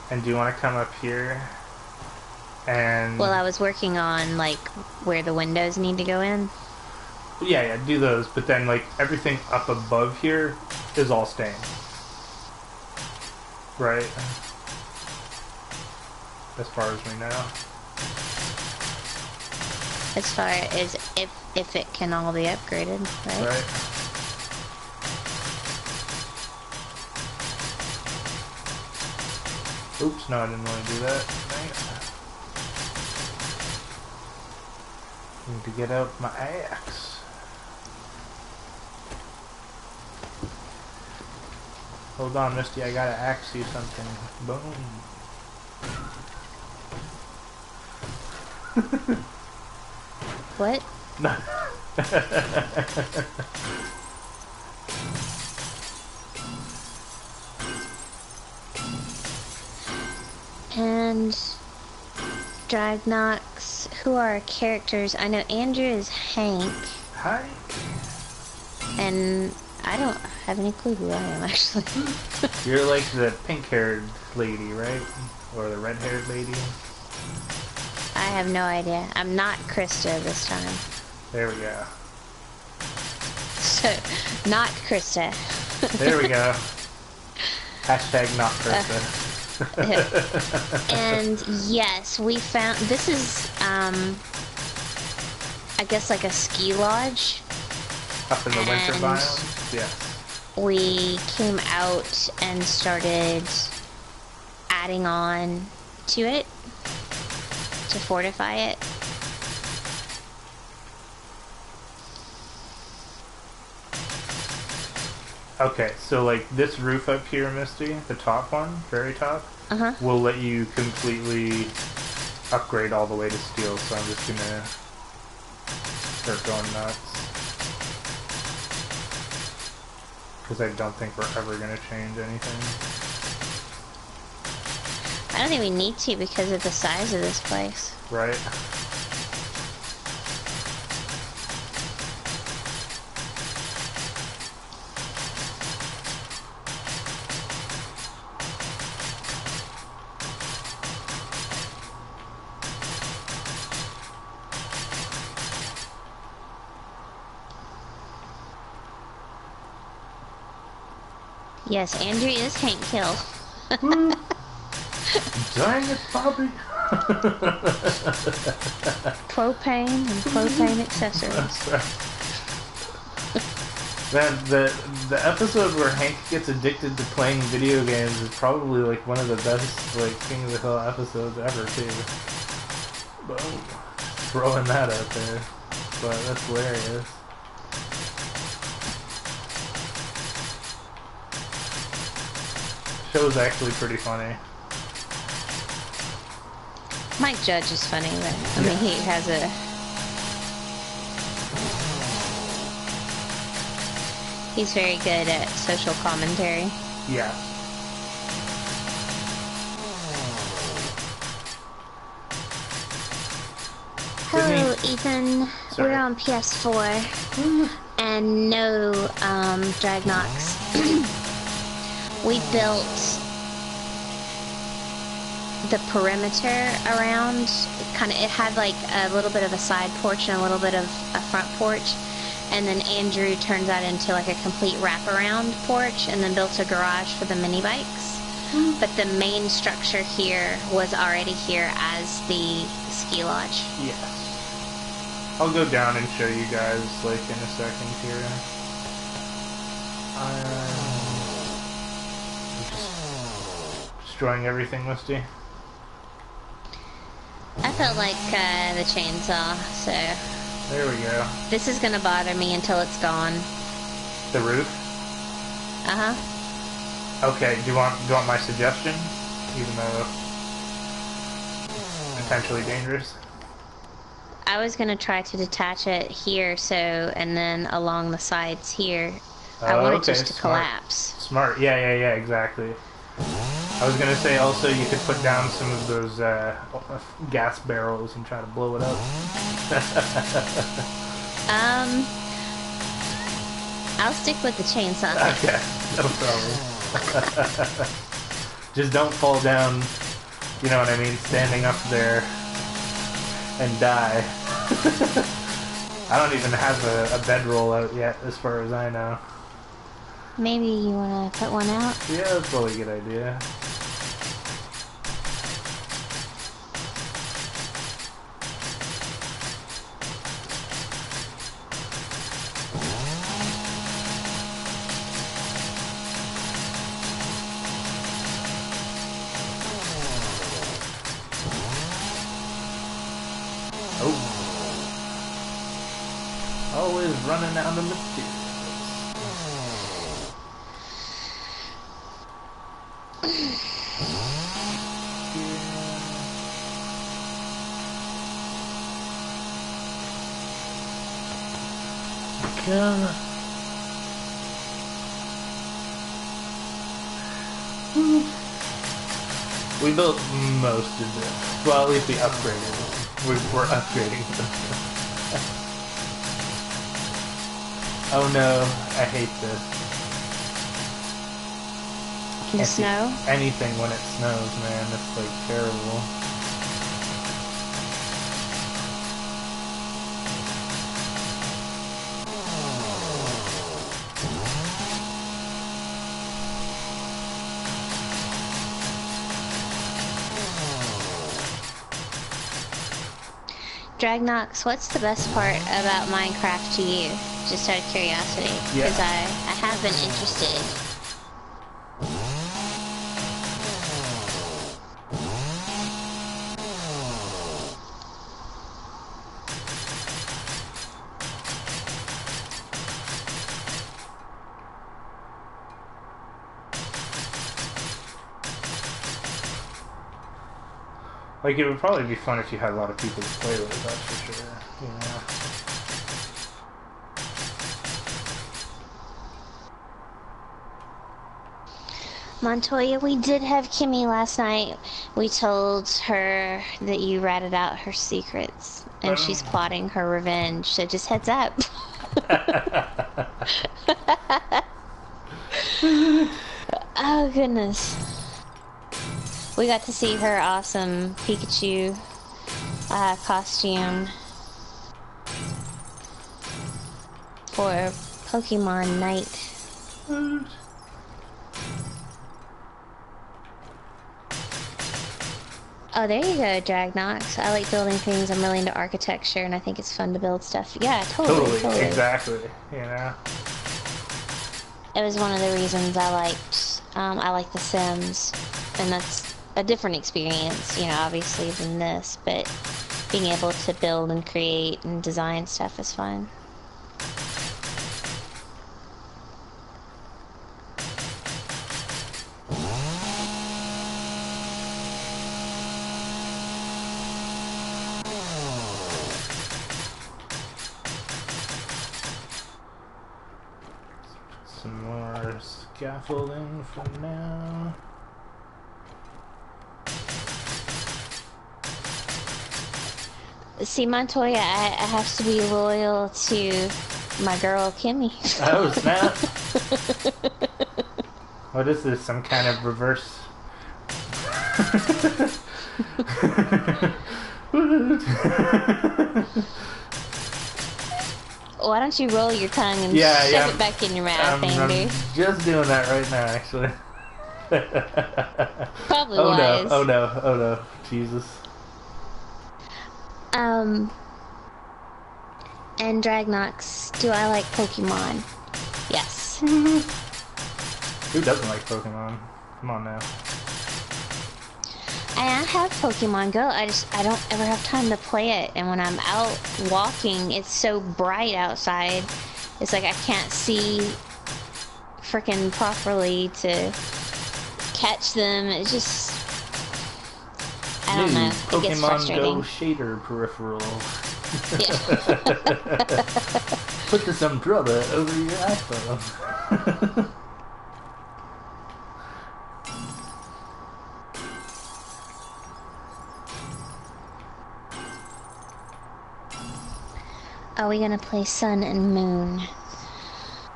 And do you want to come up here? And well, I was working on like where the windows need to go in. Yeah, do those, but then like everything up above here is all staying. Right? As far as we know. As far as if it can all be upgraded, right? Right. Oops, no, I didn't want to do that. Dang it. Need to get out my axe. Hold on, Misty, I gotta axe you something. Boom. What? No. And Dragnox, who are our characters? I know Andrew is Hank. Hi. And I don't have any clue who I am, actually. You're like the pink-haired lady, right? Or the red-haired lady? I have no idea. I'm not Krista this time. There we go. So, not Krista. There we go. Hashtag not Krista. And yes, we found, this is, I guess like a ski lodge. Up in the winter biome? Yeah. We came out and started adding on to it to fortify it. Okay, so like this roof up here, Misty, the top one, very top, will let you completely upgrade all the way to steel, so I'm just gonna start going nuts. Because I don't think we're ever gonna change anything. I don't think we need to because of the size of this place. Right? Yes, Andrew is Hank Hill. Dang it, Bobby! Propane and propane accessories. Man, the episode where Hank gets addicted to playing video games is probably like one of the best like King of the Hill episodes ever too. Boom. Throwing that out there. But that's hilarious. Show's actually pretty funny. Mike Judge is funny, but I mean he has a... He's very good at social commentary. Yeah. Hello, Ethan. Sorry. We're on PS4. And no, Dragnox. We built the perimeter around. It had like a little bit of a side porch and a little bit of a front porch. And then Andrew turned that into like a complete wraparound porch and then built a garage for the mini bikes. But the main structure here was already here as the ski lodge. Yes. I'll go down and show you guys like in a second here. Destroying everything, Misty. I felt like the chainsaw, so... There we go. This is gonna bother me until it's gone. The roof? Uh-huh. Okay, do you want my suggestion? Even though potentially dangerous? I was gonna try to detach it here, so, and then along the sides here. I want it just to collapse. Smart. Yeah, exactly. I was gonna say also you could put down some of those gas barrels and try to blow it up. I'll stick with the chainsaw. Okay, no problem. Just don't fall down, you know what I mean, standing up there and die. I don't even have a bedroll out yet, as far as I know. Maybe you want to put one out? Yeah, that's probably a good idea. Always running out of materials. God. We built most of it. Well, at least we upgraded it. We're upgrading it. Oh no, I hate this. The snow? Anything when it snows, man, it's like terrible. Dragnox, what's the best part about Minecraft to you? Just out of curiosity. Because I have been interested. Like, it would probably be fun if you had a lot of people to play with, that's for sure. You know? Montoya, we did have Kimmy last night. We told her that you ratted out her secrets, and she's Oh. plotting her revenge, so just heads up. Oh, goodness. We got to see her awesome Pikachu costume for Pokemon Night. Oh, there you go, Dragnox. I like building things. I'm really into architecture, and I think it's fun to build stuff. Yeah, totally. Exactly. You know? It was one of the reasons I like The Sims, and that's a different experience, you know, obviously, than this, but being able to build and create and design stuff is fun. Some more scaffolding for now. See, Montoya, I have to be loyal to my girl, Kimmy. Oh, snap. What is this? Some kind of reverse... Why don't you roll your tongue and shove it back in your mouth, Andy? I'm just doing that right now, actually. Probably oh wise. no, oh no, oh no. Jesus. And Dragnox, do I like Pokemon? Yes. Who doesn't like Pokemon? Come on now. I have Pokemon Go, I don't ever have time to play it, and when I'm out walking, it's so bright outside, it's like I can't see frickin' properly to catch them. It's just, I don't know, it gets frustrating. Pokemon Go shader peripheral. Yeah. Put this umbrella over your iPhone. Are we gonna play Sun and Moon?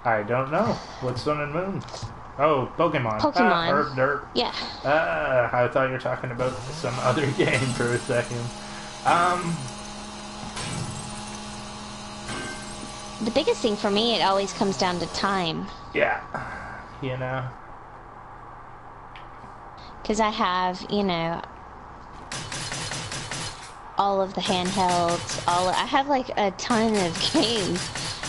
I don't know. What's Sun and Moon? Oh, Pokemon. Pokemon. Derp. Yeah. I thought you were talking about some other game for a second. The biggest thing for me, it always comes down to time. Yeah. You know. Because I have, you know, all of the handhelds, I have like a ton of games.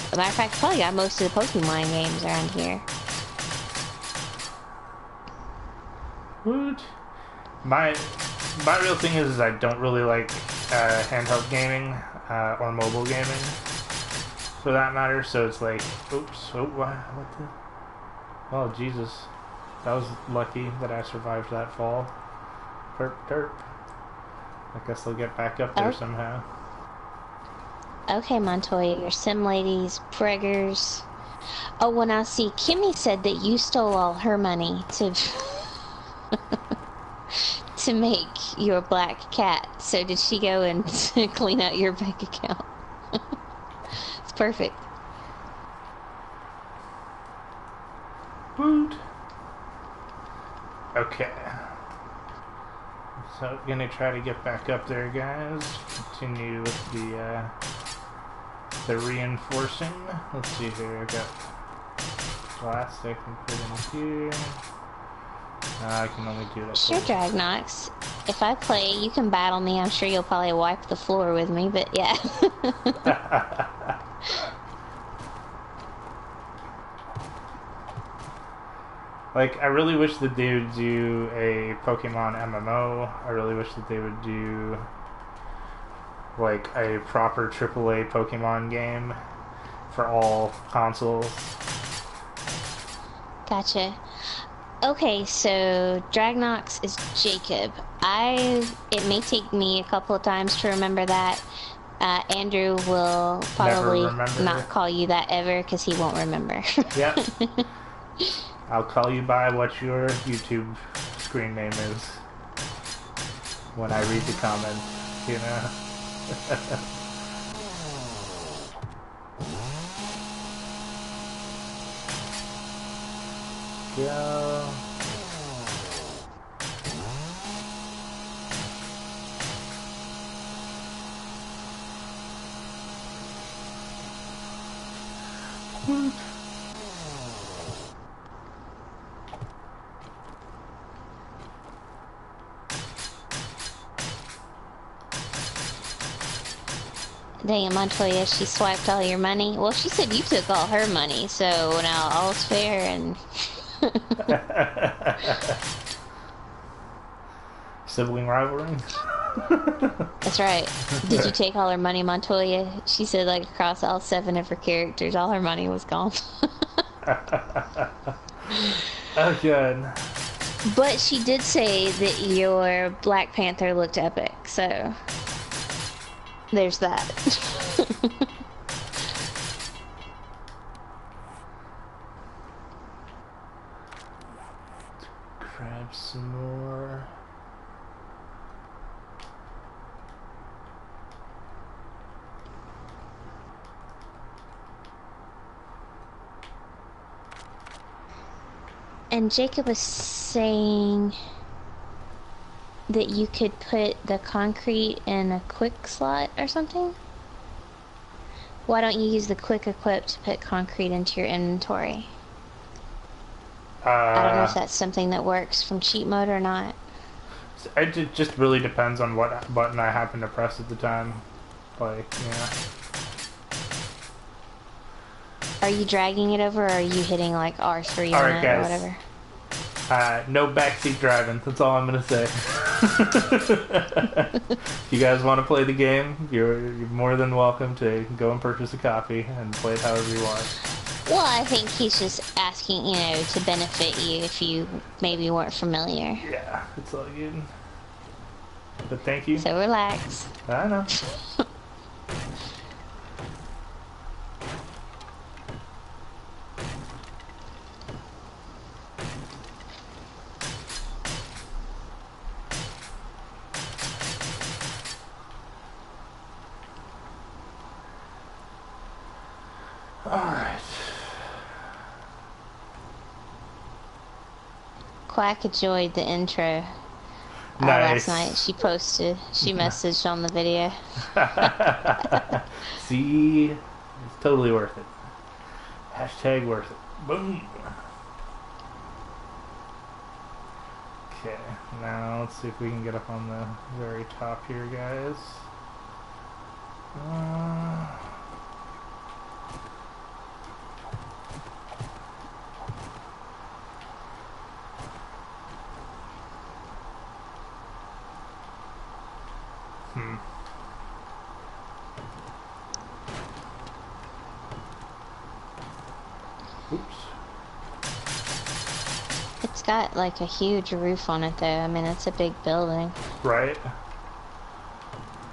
As a matter of fact, I probably got most of the Pokemon games around here. What? My real thing is I don't really like handheld gaming or mobile gaming, for that matter. So it's like, oops, oh, what the? Oh Jesus, that was lucky that I survived that fall. Derp, derp. I guess they'll get back up there somehow. Okay, Montoya, your sim ladies, preggers. Oh, well now see, Kimmy said that you stole all her money to to make your black cat. So did she go and clean out your bank account? It's perfect. Woot. Okay. So, gonna try to get back up there, guys. Continue with the reinforcing. Let's see here. I got glass I can put in here. I can only do that. Sure, Dragnox. If I play, you can battle me. I'm sure you'll probably wipe the floor with me, but yeah. Like, I really wish that they would do a Pokemon MMO. I really wish that they would do, like, a proper AAA Pokemon game for all consoles. Gotcha. Okay, so Dragnox is Jacob. It may take me a couple of times to remember that. Andrew will Never probably remember. not call you that ever because he won't remember. Yep. I'll call you by what your YouTube screen name is when I read the comments, you know? Go. Dang it, Montoya, she swiped all your money. Well, she said you took all her money, so now all's fair and... Sibling rivalry? That's right. Did you take all her money, Montoya? She said, like, across all 7 of her characters, all her money was gone. Oh, good. But she did say that your Black Panther looked epic, so... There's that. Grab some more. And Jacob was saying that you could put the concrete in a quick slot or something? Why don't you use the quick equip to put concrete into your inventory? I don't know if that's something that works from cheat mode or not. It just really depends on what button I happen to press at the time. Like, yeah. Are you dragging it over, or are you hitting like R3 on Alright, it or guys. whatever? No backseat driving. That's all I'm gonna say. If you guys want to play the game, you're more than welcome to go and purchase a copy and play it however you want. Well, I think he's just asking, you know, to benefit you if you maybe weren't familiar. Yeah, it's all good. But thank you. So relax. I know. Alright. Quack enjoyed the intro Nice. last night. She messaged on the video. See? It's totally worth it. Hashtag worth it. Boom. Okay, now let's see if we can get up on the very top here, guys. Oops. It's got like a huge roof on it though. I mean, it's a big building. Right.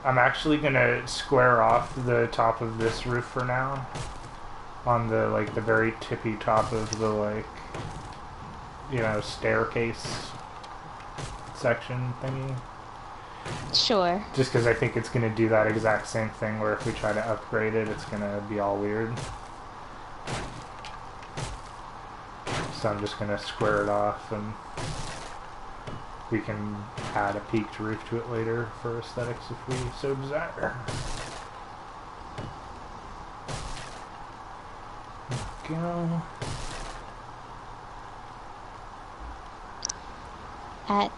I'm actually gonna square off the top of this roof for now. On the, like, the very tippy top of the, like, you know, staircase section thingy. Sure. Just because I think it's going to do that exact same thing where if we try to upgrade it, it's going to be all weird. So I'm just going to square it off and we can add a peaked roof to it later for aesthetics if we so desire. There we go. At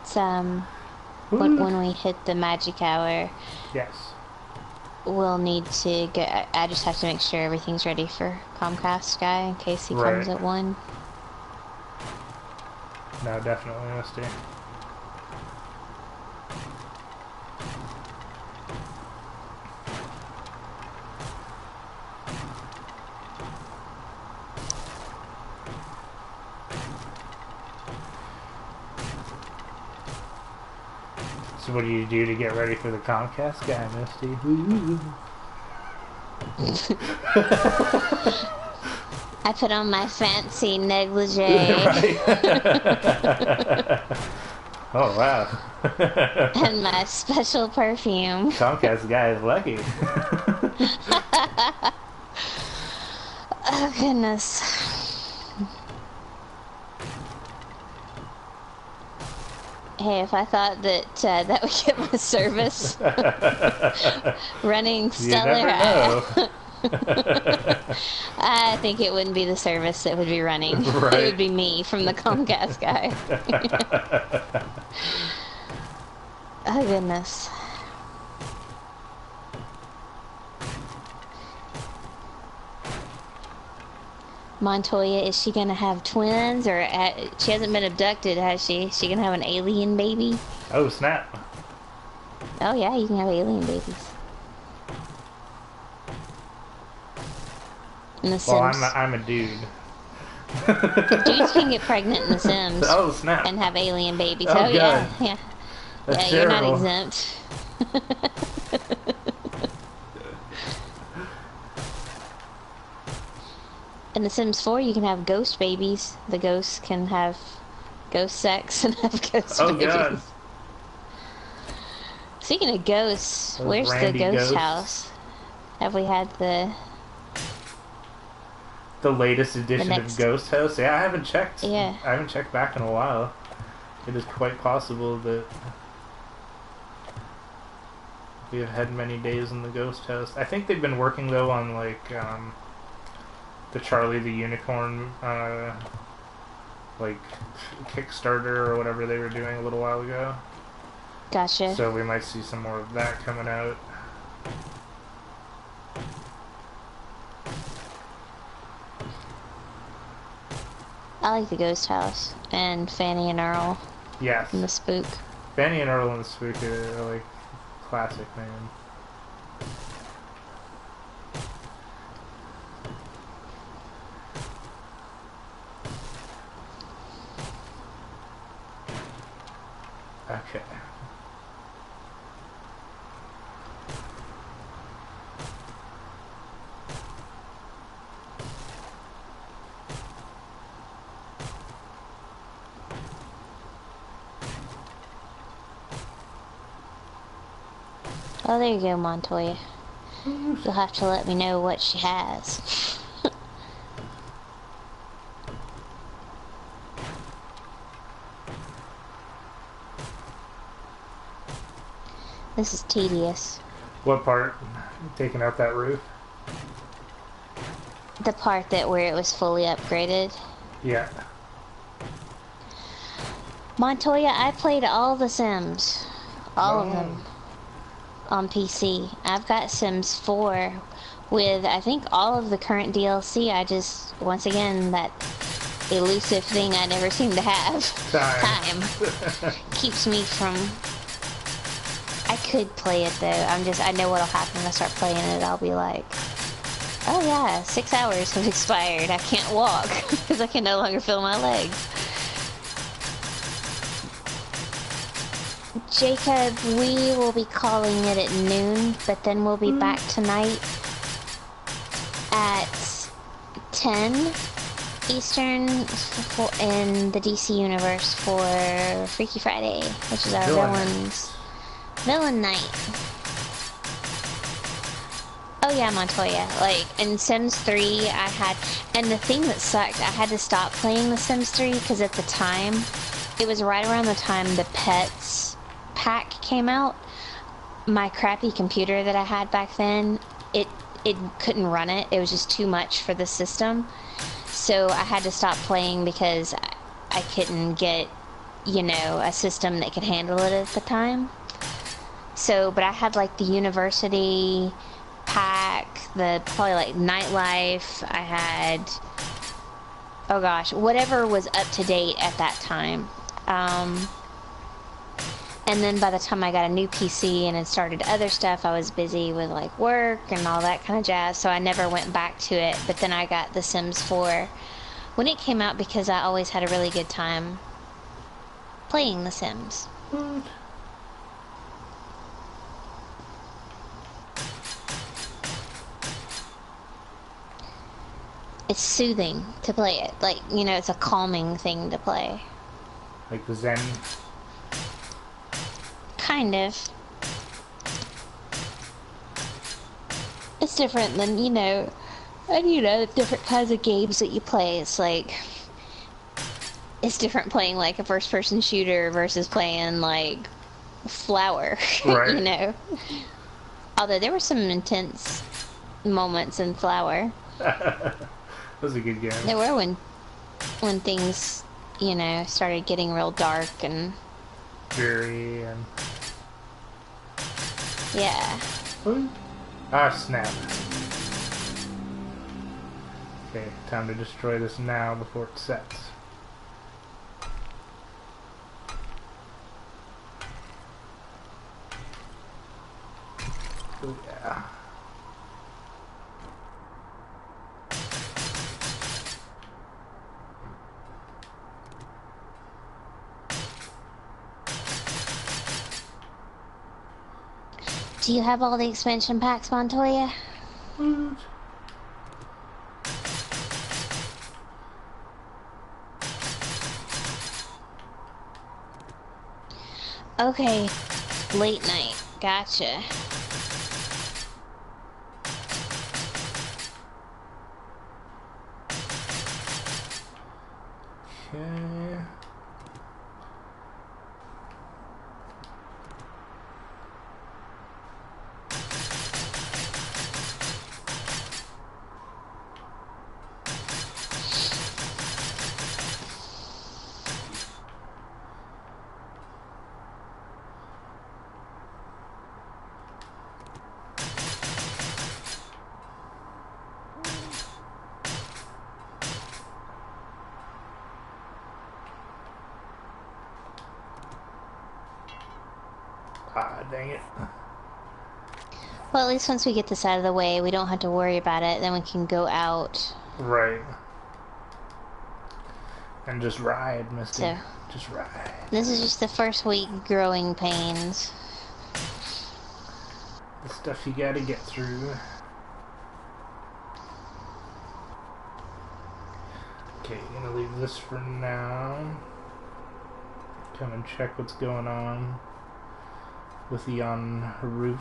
when we hit the magic hour, Yes. we'll need to go. I just have to make sure everything's ready for Comcast guy in case he comes at 1. No, definitely, Misty. So what do you do to get ready for the Comcast guy, Misty? I put on my fancy negligee. Right. Oh, wow. And my special perfume. Comcast guy is lucky. Oh, goodness. Hey, if I thought that that would get my service running stellar, You never know. I think it wouldn't be the service that would be running. Right. It would be me from the Comcast guy. Oh, goodness. Montoya, is she gonna have twins, or she hasn't been abducted, has she? Is she gonna have an alien baby? Oh, snap. Oh yeah, you can have alien babies. In The Well, Sims. I'm a dude. Dudes can get pregnant in The Sims. Oh, snap. And have alien babies. Oh, yeah, God. yeah. That's Yeah, you're not terrible. exempt. In The Sims 4, you can have ghost babies. The ghosts can have ghost sex and have ghost Oh, babies. God. Speaking of ghosts, Those where's the randy ghost ghosts. house? Have we had the latest edition next- of Ghost House? Yeah, I haven't checked. Yeah. I haven't checked back in a while. It is quite possible that we have had many days in the Ghost House. I think they've been working, though, on, like, the Charlie the Unicorn, like, Kickstarter or whatever they were doing a little while ago. Gotcha. So we might see some more of that coming out. I like the ghost house and Fanny and Earl Yes. and the spook. Fanny and Earl and the Spook are, like, classic, man. Okay. Oh, there you go, Montoya. You'll have to let me know what she has. This is tedious. What part? Taking out that roof? The part where it was fully upgraded. Yeah. Montoya, I played all the Sims. All of Oh. them. On PC. I've got Sims 4 with, I think, all of the current DLC. I just, once again, that elusive thing I never seem to have. Time. Keeps me from... I could play it, though. I know what'll happen when I start playing it. I'll be like, oh yeah, 6 hours have expired. I can't walk because I can no longer feel my legs. Jacob, we will be calling it at noon, but then we'll be back tonight at 10 Eastern in the DC universe for Freaky Friday, which is our villain night. Oh yeah, Montoya. Like, in Sims 3, and the thing that sucked, I had to stop playing The Sims 3, because at the time, it was right around the time the Pets pack came out. My crappy computer that I had back then, it couldn't run it. It was just too much for the system. So I had to stop playing because I couldn't get, a system that could handle it at the time. So, but I had like the university pack, probably like nightlife. I had, oh gosh, whatever was up to date at that time. And then by the time I got a new PC and had started other stuff, I was busy with like work and all that kind of jazz, so I never went back to it. But then I got The Sims 4 when it came out because I always had a really good time playing The Sims. It's soothing to play it. Like, you know, it's a calming thing to play. Like the Zen. Kind of. It's different than, you know, and you know, different kinds of games that you play. It's like, it's different playing like a first person shooter versus playing like Flower, you Right. know. Although there were some intense moments in Flower. That was a good game. There were when things, you know, started getting real dark and Fury and. yeah. Ooh. Ah, snap. Okay, time to destroy this now before it sets. Oh yeah. Do you have all the expansion packs, Montoya? Woot. Okay, late night. Gotcha. Okay. Ah, dang it. Well, at least once we get this out of the way, we don't have to worry about it. Then we can go out. Right. And just ride, Misty. So, Just ride. this is just the first week growing pains. The stuff you gotta get through. Okay, gonna leave this for now. Come and check what's going on with the on roof.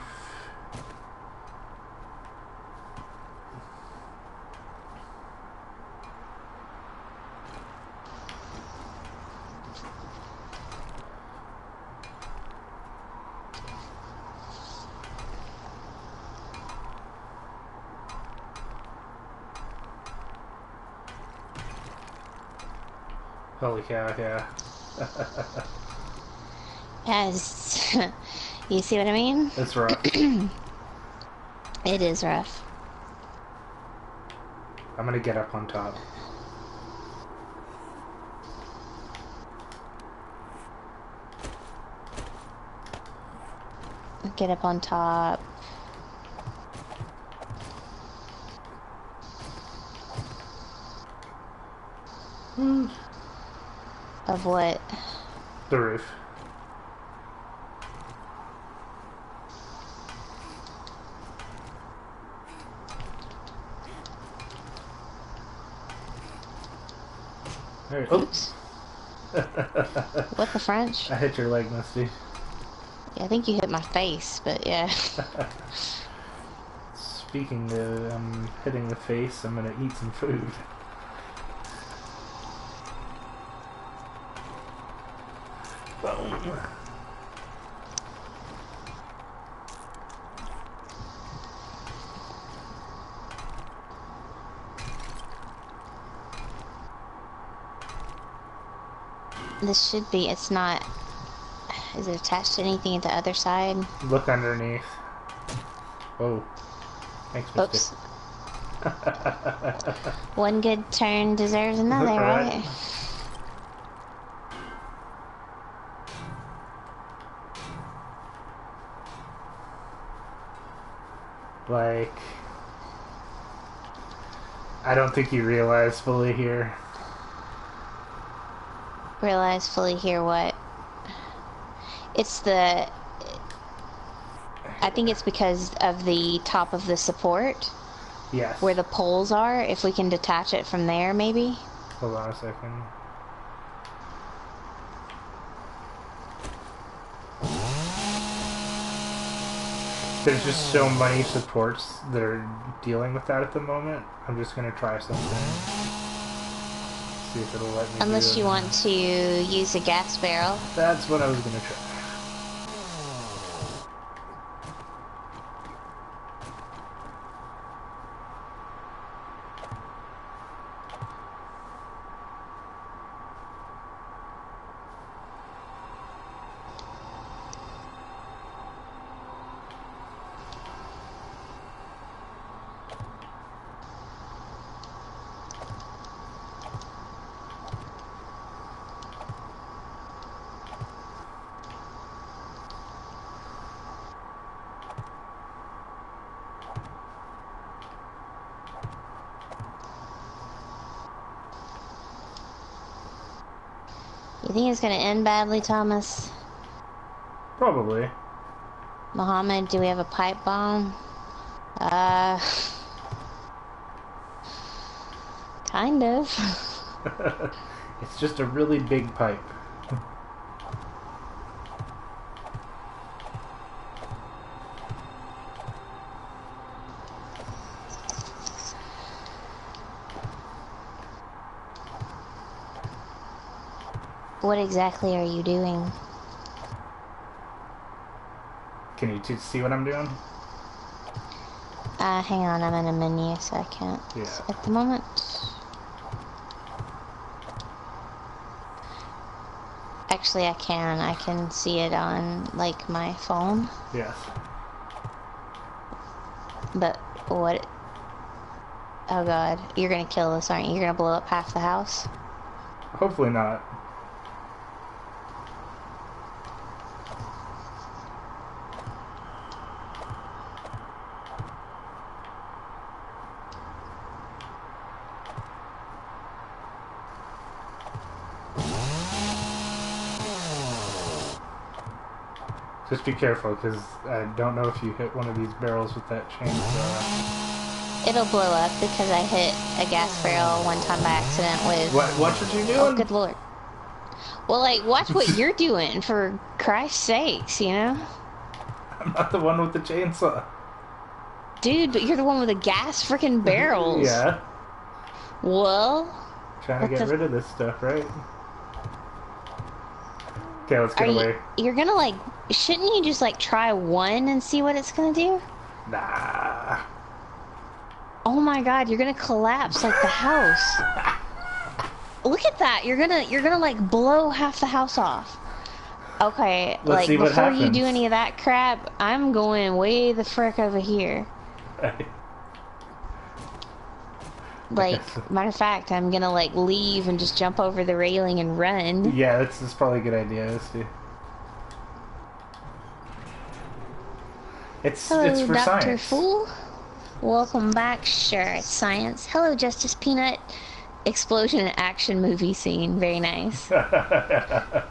Holy cow, yeah. As you see what I mean? It's rough. It is rough. I'm gonna get up on top. Get up on top. Of what? The roof. There. Oops. What the French? I hit your leg, Misty. Yeah, I think you hit my face, but yeah. Speaking of hitting the face, I'm gonna eat some food. Boom. This should be, it's not, is it attached to anything at the other side? Look underneath. Oh. Thanks, Misty. Oops. One good turn deserves another, right? Like, I don't think you realize fully here. Realize fully here what? It's the, I think it's because of the top of the support. Yes. where the poles are, if we can detach it from there, maybe? Hold on a second. There's just so many supports that are dealing with that at the moment. I'm just gonna try something. See if it'll let me Unless do you it. want to use a gas barrel. That's what I was gonna try. You think it's gonna end badly, Thomas? Probably. Mohammed, do we have a pipe bomb? Kind of. It's just a really big pipe. What exactly are you doing? Can you see what I'm doing? Hang on, I'm in a menu, so I can't Yeah. at the moment. Actually, I can. I can see it on, like, my phone. Yes. But what? Oh god, you're gonna kill us, aren't you? You're gonna blow up half the house? Hopefully not. Just be careful, because I don't know if you hit one of these barrels with that chainsaw. It'll blow up because I hit a gas barrel one time by accident with... Watch what you're doing? Oh, good lord. Well, like, watch what you're doing, for Christ's sakes, you know? I'm not the one with the chainsaw. Dude, but you're the one with the gas freaking barrels. Yeah. Well... Trying to get rid of this stuff, right? Okay, let's get away. You're gonna, like... Shouldn't you just, like, try one and see what it's gonna do? Nah. Oh my god, you're gonna collapse like the house. Look at that. You're gonna like blow half the house off. Okay, Let's see like what before you happens. do any of that crap, I'm going way the frick over here. Right. Like, matter of fact, I'm gonna like leave and just jump over the railing and run. Yeah, that's probably a good idea. Let's see. Hello, it's for Dr. science. Fool. Welcome back. Sure, it's science. Hello, Justice Peanut. Explosion and action movie scene. Very nice. Alright,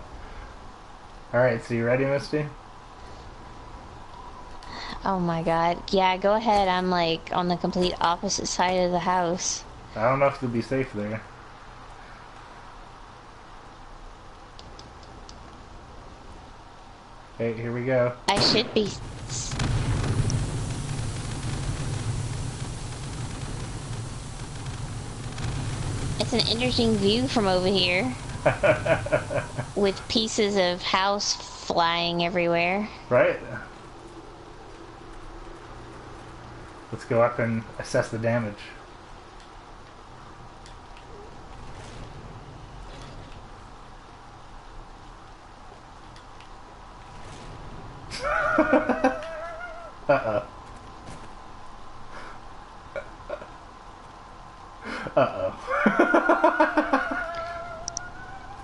so you ready, Misty? Oh my god. Yeah, go ahead. I'm like on the complete opposite side of the house. I don't know if you'll be safe there. Okay, here we go. I should be... It's an interesting view from over here. With pieces of house flying everywhere. Right? Let's go up and assess the damage. Uh-oh. Uh-oh.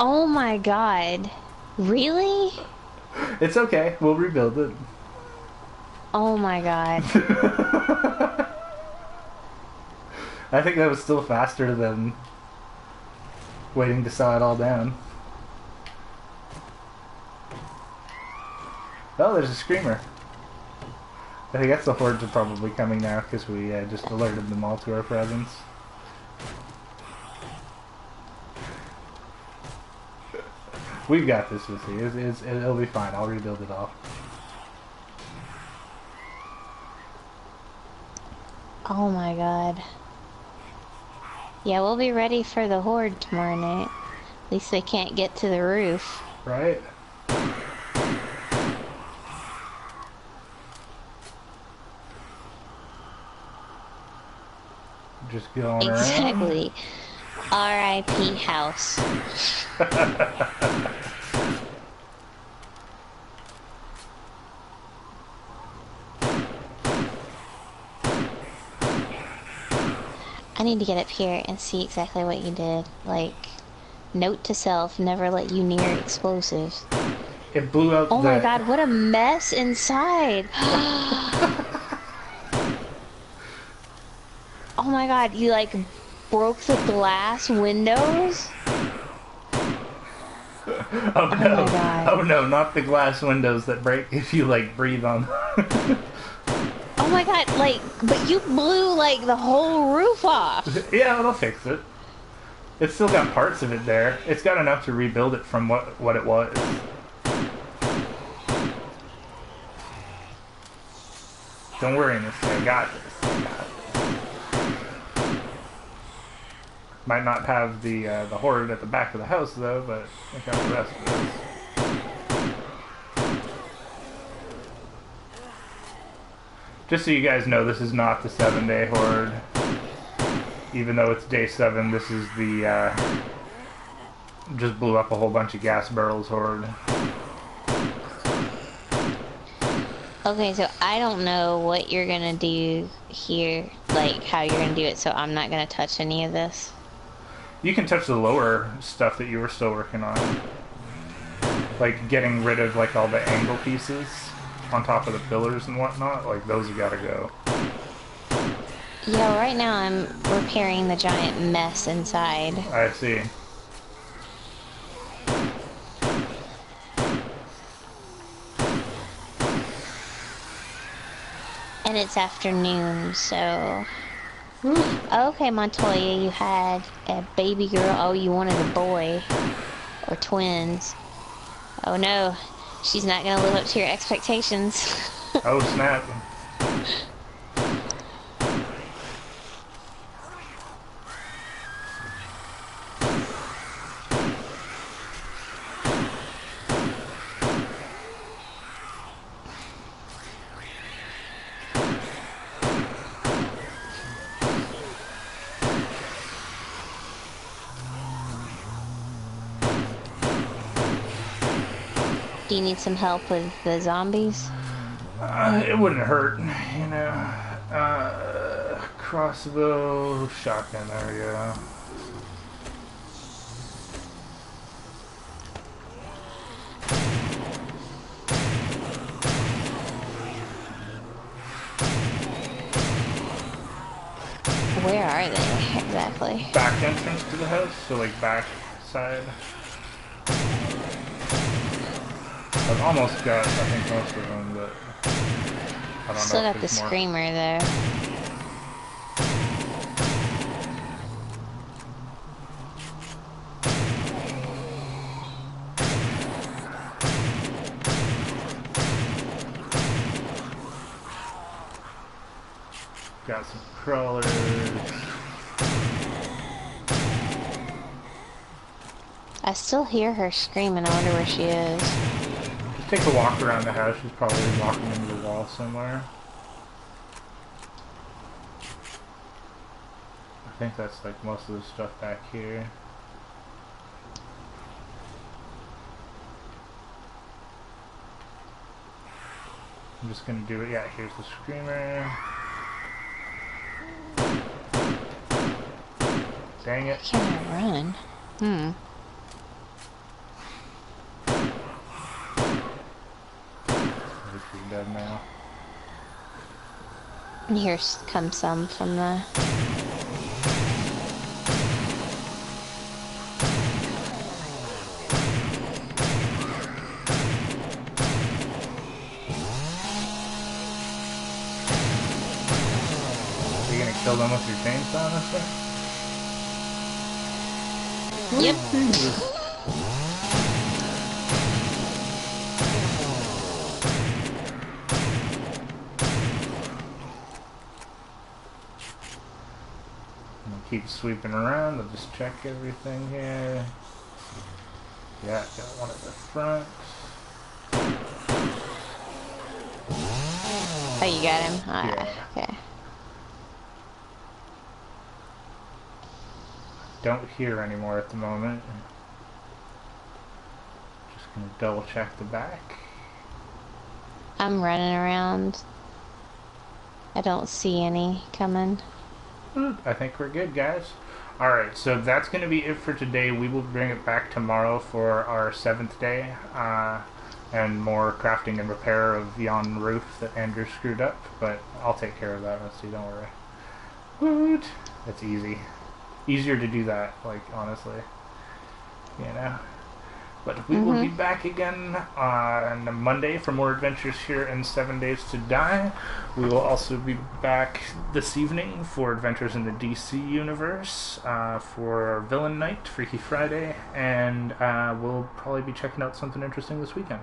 Oh my god. Really? It's okay. We'll rebuild it. Oh my god. I think that was still faster than waiting to saw it all down. Oh, there's a screamer. I guess the hordes are probably coming now because we just alerted them all to our presence. We've got this, Missy. It'll be fine. I'll rebuild it all. Oh my god. Yeah, we'll be ready for the horde tomorrow night. At least they can't get to the roof. Right? Just going Exactly. R.I.P. house. I need to get up here and see exactly what you did. Like, note to self, never let you near explosives. It blew up Oh my god, what a mess inside! Oh my god, you like broke the glass windows? Oh no! my god. Oh no! Not the glass windows that break if you like breathe on. Oh my god, like, but you blew like the whole roof off. Yeah, it'll fix it. It's still got parts of it there. It's got enough to rebuild it from what it was. Don't worry, Missy. I got this. Might not have the horde at the back of the house though, but I got the rest of this. Just so you guys know, this is not the 7-day horde. Even though it's day 7, this is the just blew up a whole bunch of gas barrels horde. Okay, so I don't know what you're gonna do here, like how you're gonna do it, so I'm not gonna touch any of this. You can touch the lower stuff that you were still working on. Like getting rid of like all the angle pieces on top of the pillars and whatnot, like those have gotta go. Yeah, right now I'm repairing the giant mess inside. I see. And it's afternoon, so... Okay, Montoya, you had a baby girl. Oh, you wanted a boy. Or twins. Oh no, she's not gonna live up to your expectations. Oh snap. Do you need some help with the zombies? It wouldn't hurt, you know. Crossbow, shotgun, there we go. Where are they, exactly? Back entrance to the house, so like back side. I've almost got, I think, most of them, but I don't know. Still if got the there's more. screamer there. Got some crawlers. I still hear her screaming. I wonder where she is. Just take a walk around the house. She's probably walking into the wall somewhere. I think that's like most of the stuff back here. I'm just gonna do it. Yeah, here's the screamer. Dang it. Can I run? She's dead now. And here comes some from the... Still done with your chainsaw, mister? Yep. Jesus. Keep sweeping around. I'll just check everything here. Yeah, got one at the front. Oh, you got him? Yeah. Okay. Don't hear anymore at the moment. Just gonna double check the back. I'm running around. I don't see any coming. I think we're good, guys. Alright, so that's going to be it for today. We will bring it back tomorrow for our 7th day. And more crafting and repair of yon roof that Andrew screwed up. But I'll take care of that, Misty, don't worry. Woot! That's easy. Easier to do that, like, honestly. You know? But we will be back again on Monday for more adventures here in 7 Days to Die. We will also be back this evening for adventures in the DC universe, for Villain Night, Freaky Friday, and we'll probably be checking out something interesting this weekend.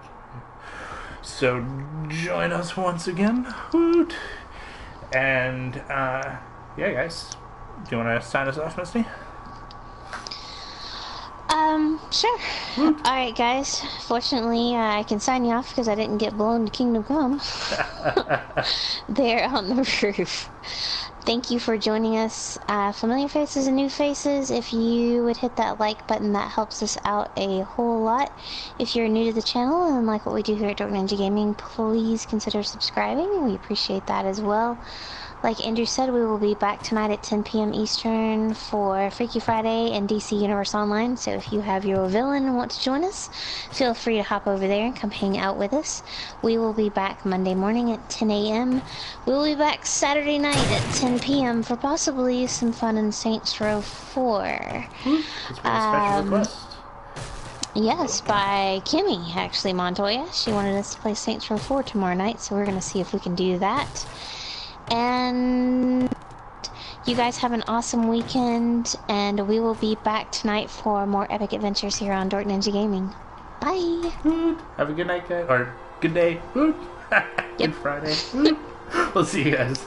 So join us once again. Woot! And yeah, guys, do you want to sign us off, Misty? Sure. Alright, guys. Fortunately, I can sign you off because I didn't get blown to Kingdom Come. There on the roof. Thank you for joining us. Familiar faces and new faces, if you would hit that like button, that helps us out a whole lot. If you're new to the channel and like what we do here at Dark Ninja Gaming, please consider subscribing. We appreciate that as well. Like Andrew said, we will be back tonight at 10 p.m. Eastern for Freaky Friday and DC Universe Online, so if you have your villain and want to join us, feel free to hop over there and come hang out with us. We will be back Monday morning at 10 a.m. We will be back Saturday night at 10 p.m. for possibly some fun in Saints Row 4. It's been a special request. Yes, by Kimmy, actually, Montoya. She wanted us to play Saints Row 4 tomorrow night, so we're going to see if we can do that. And you guys have an awesome weekend, and we will be back tonight for more epic adventures here on Dark Ninja Gaming. Bye! Have a good night, guys. Or good day. Good Friday. We'll see you guys.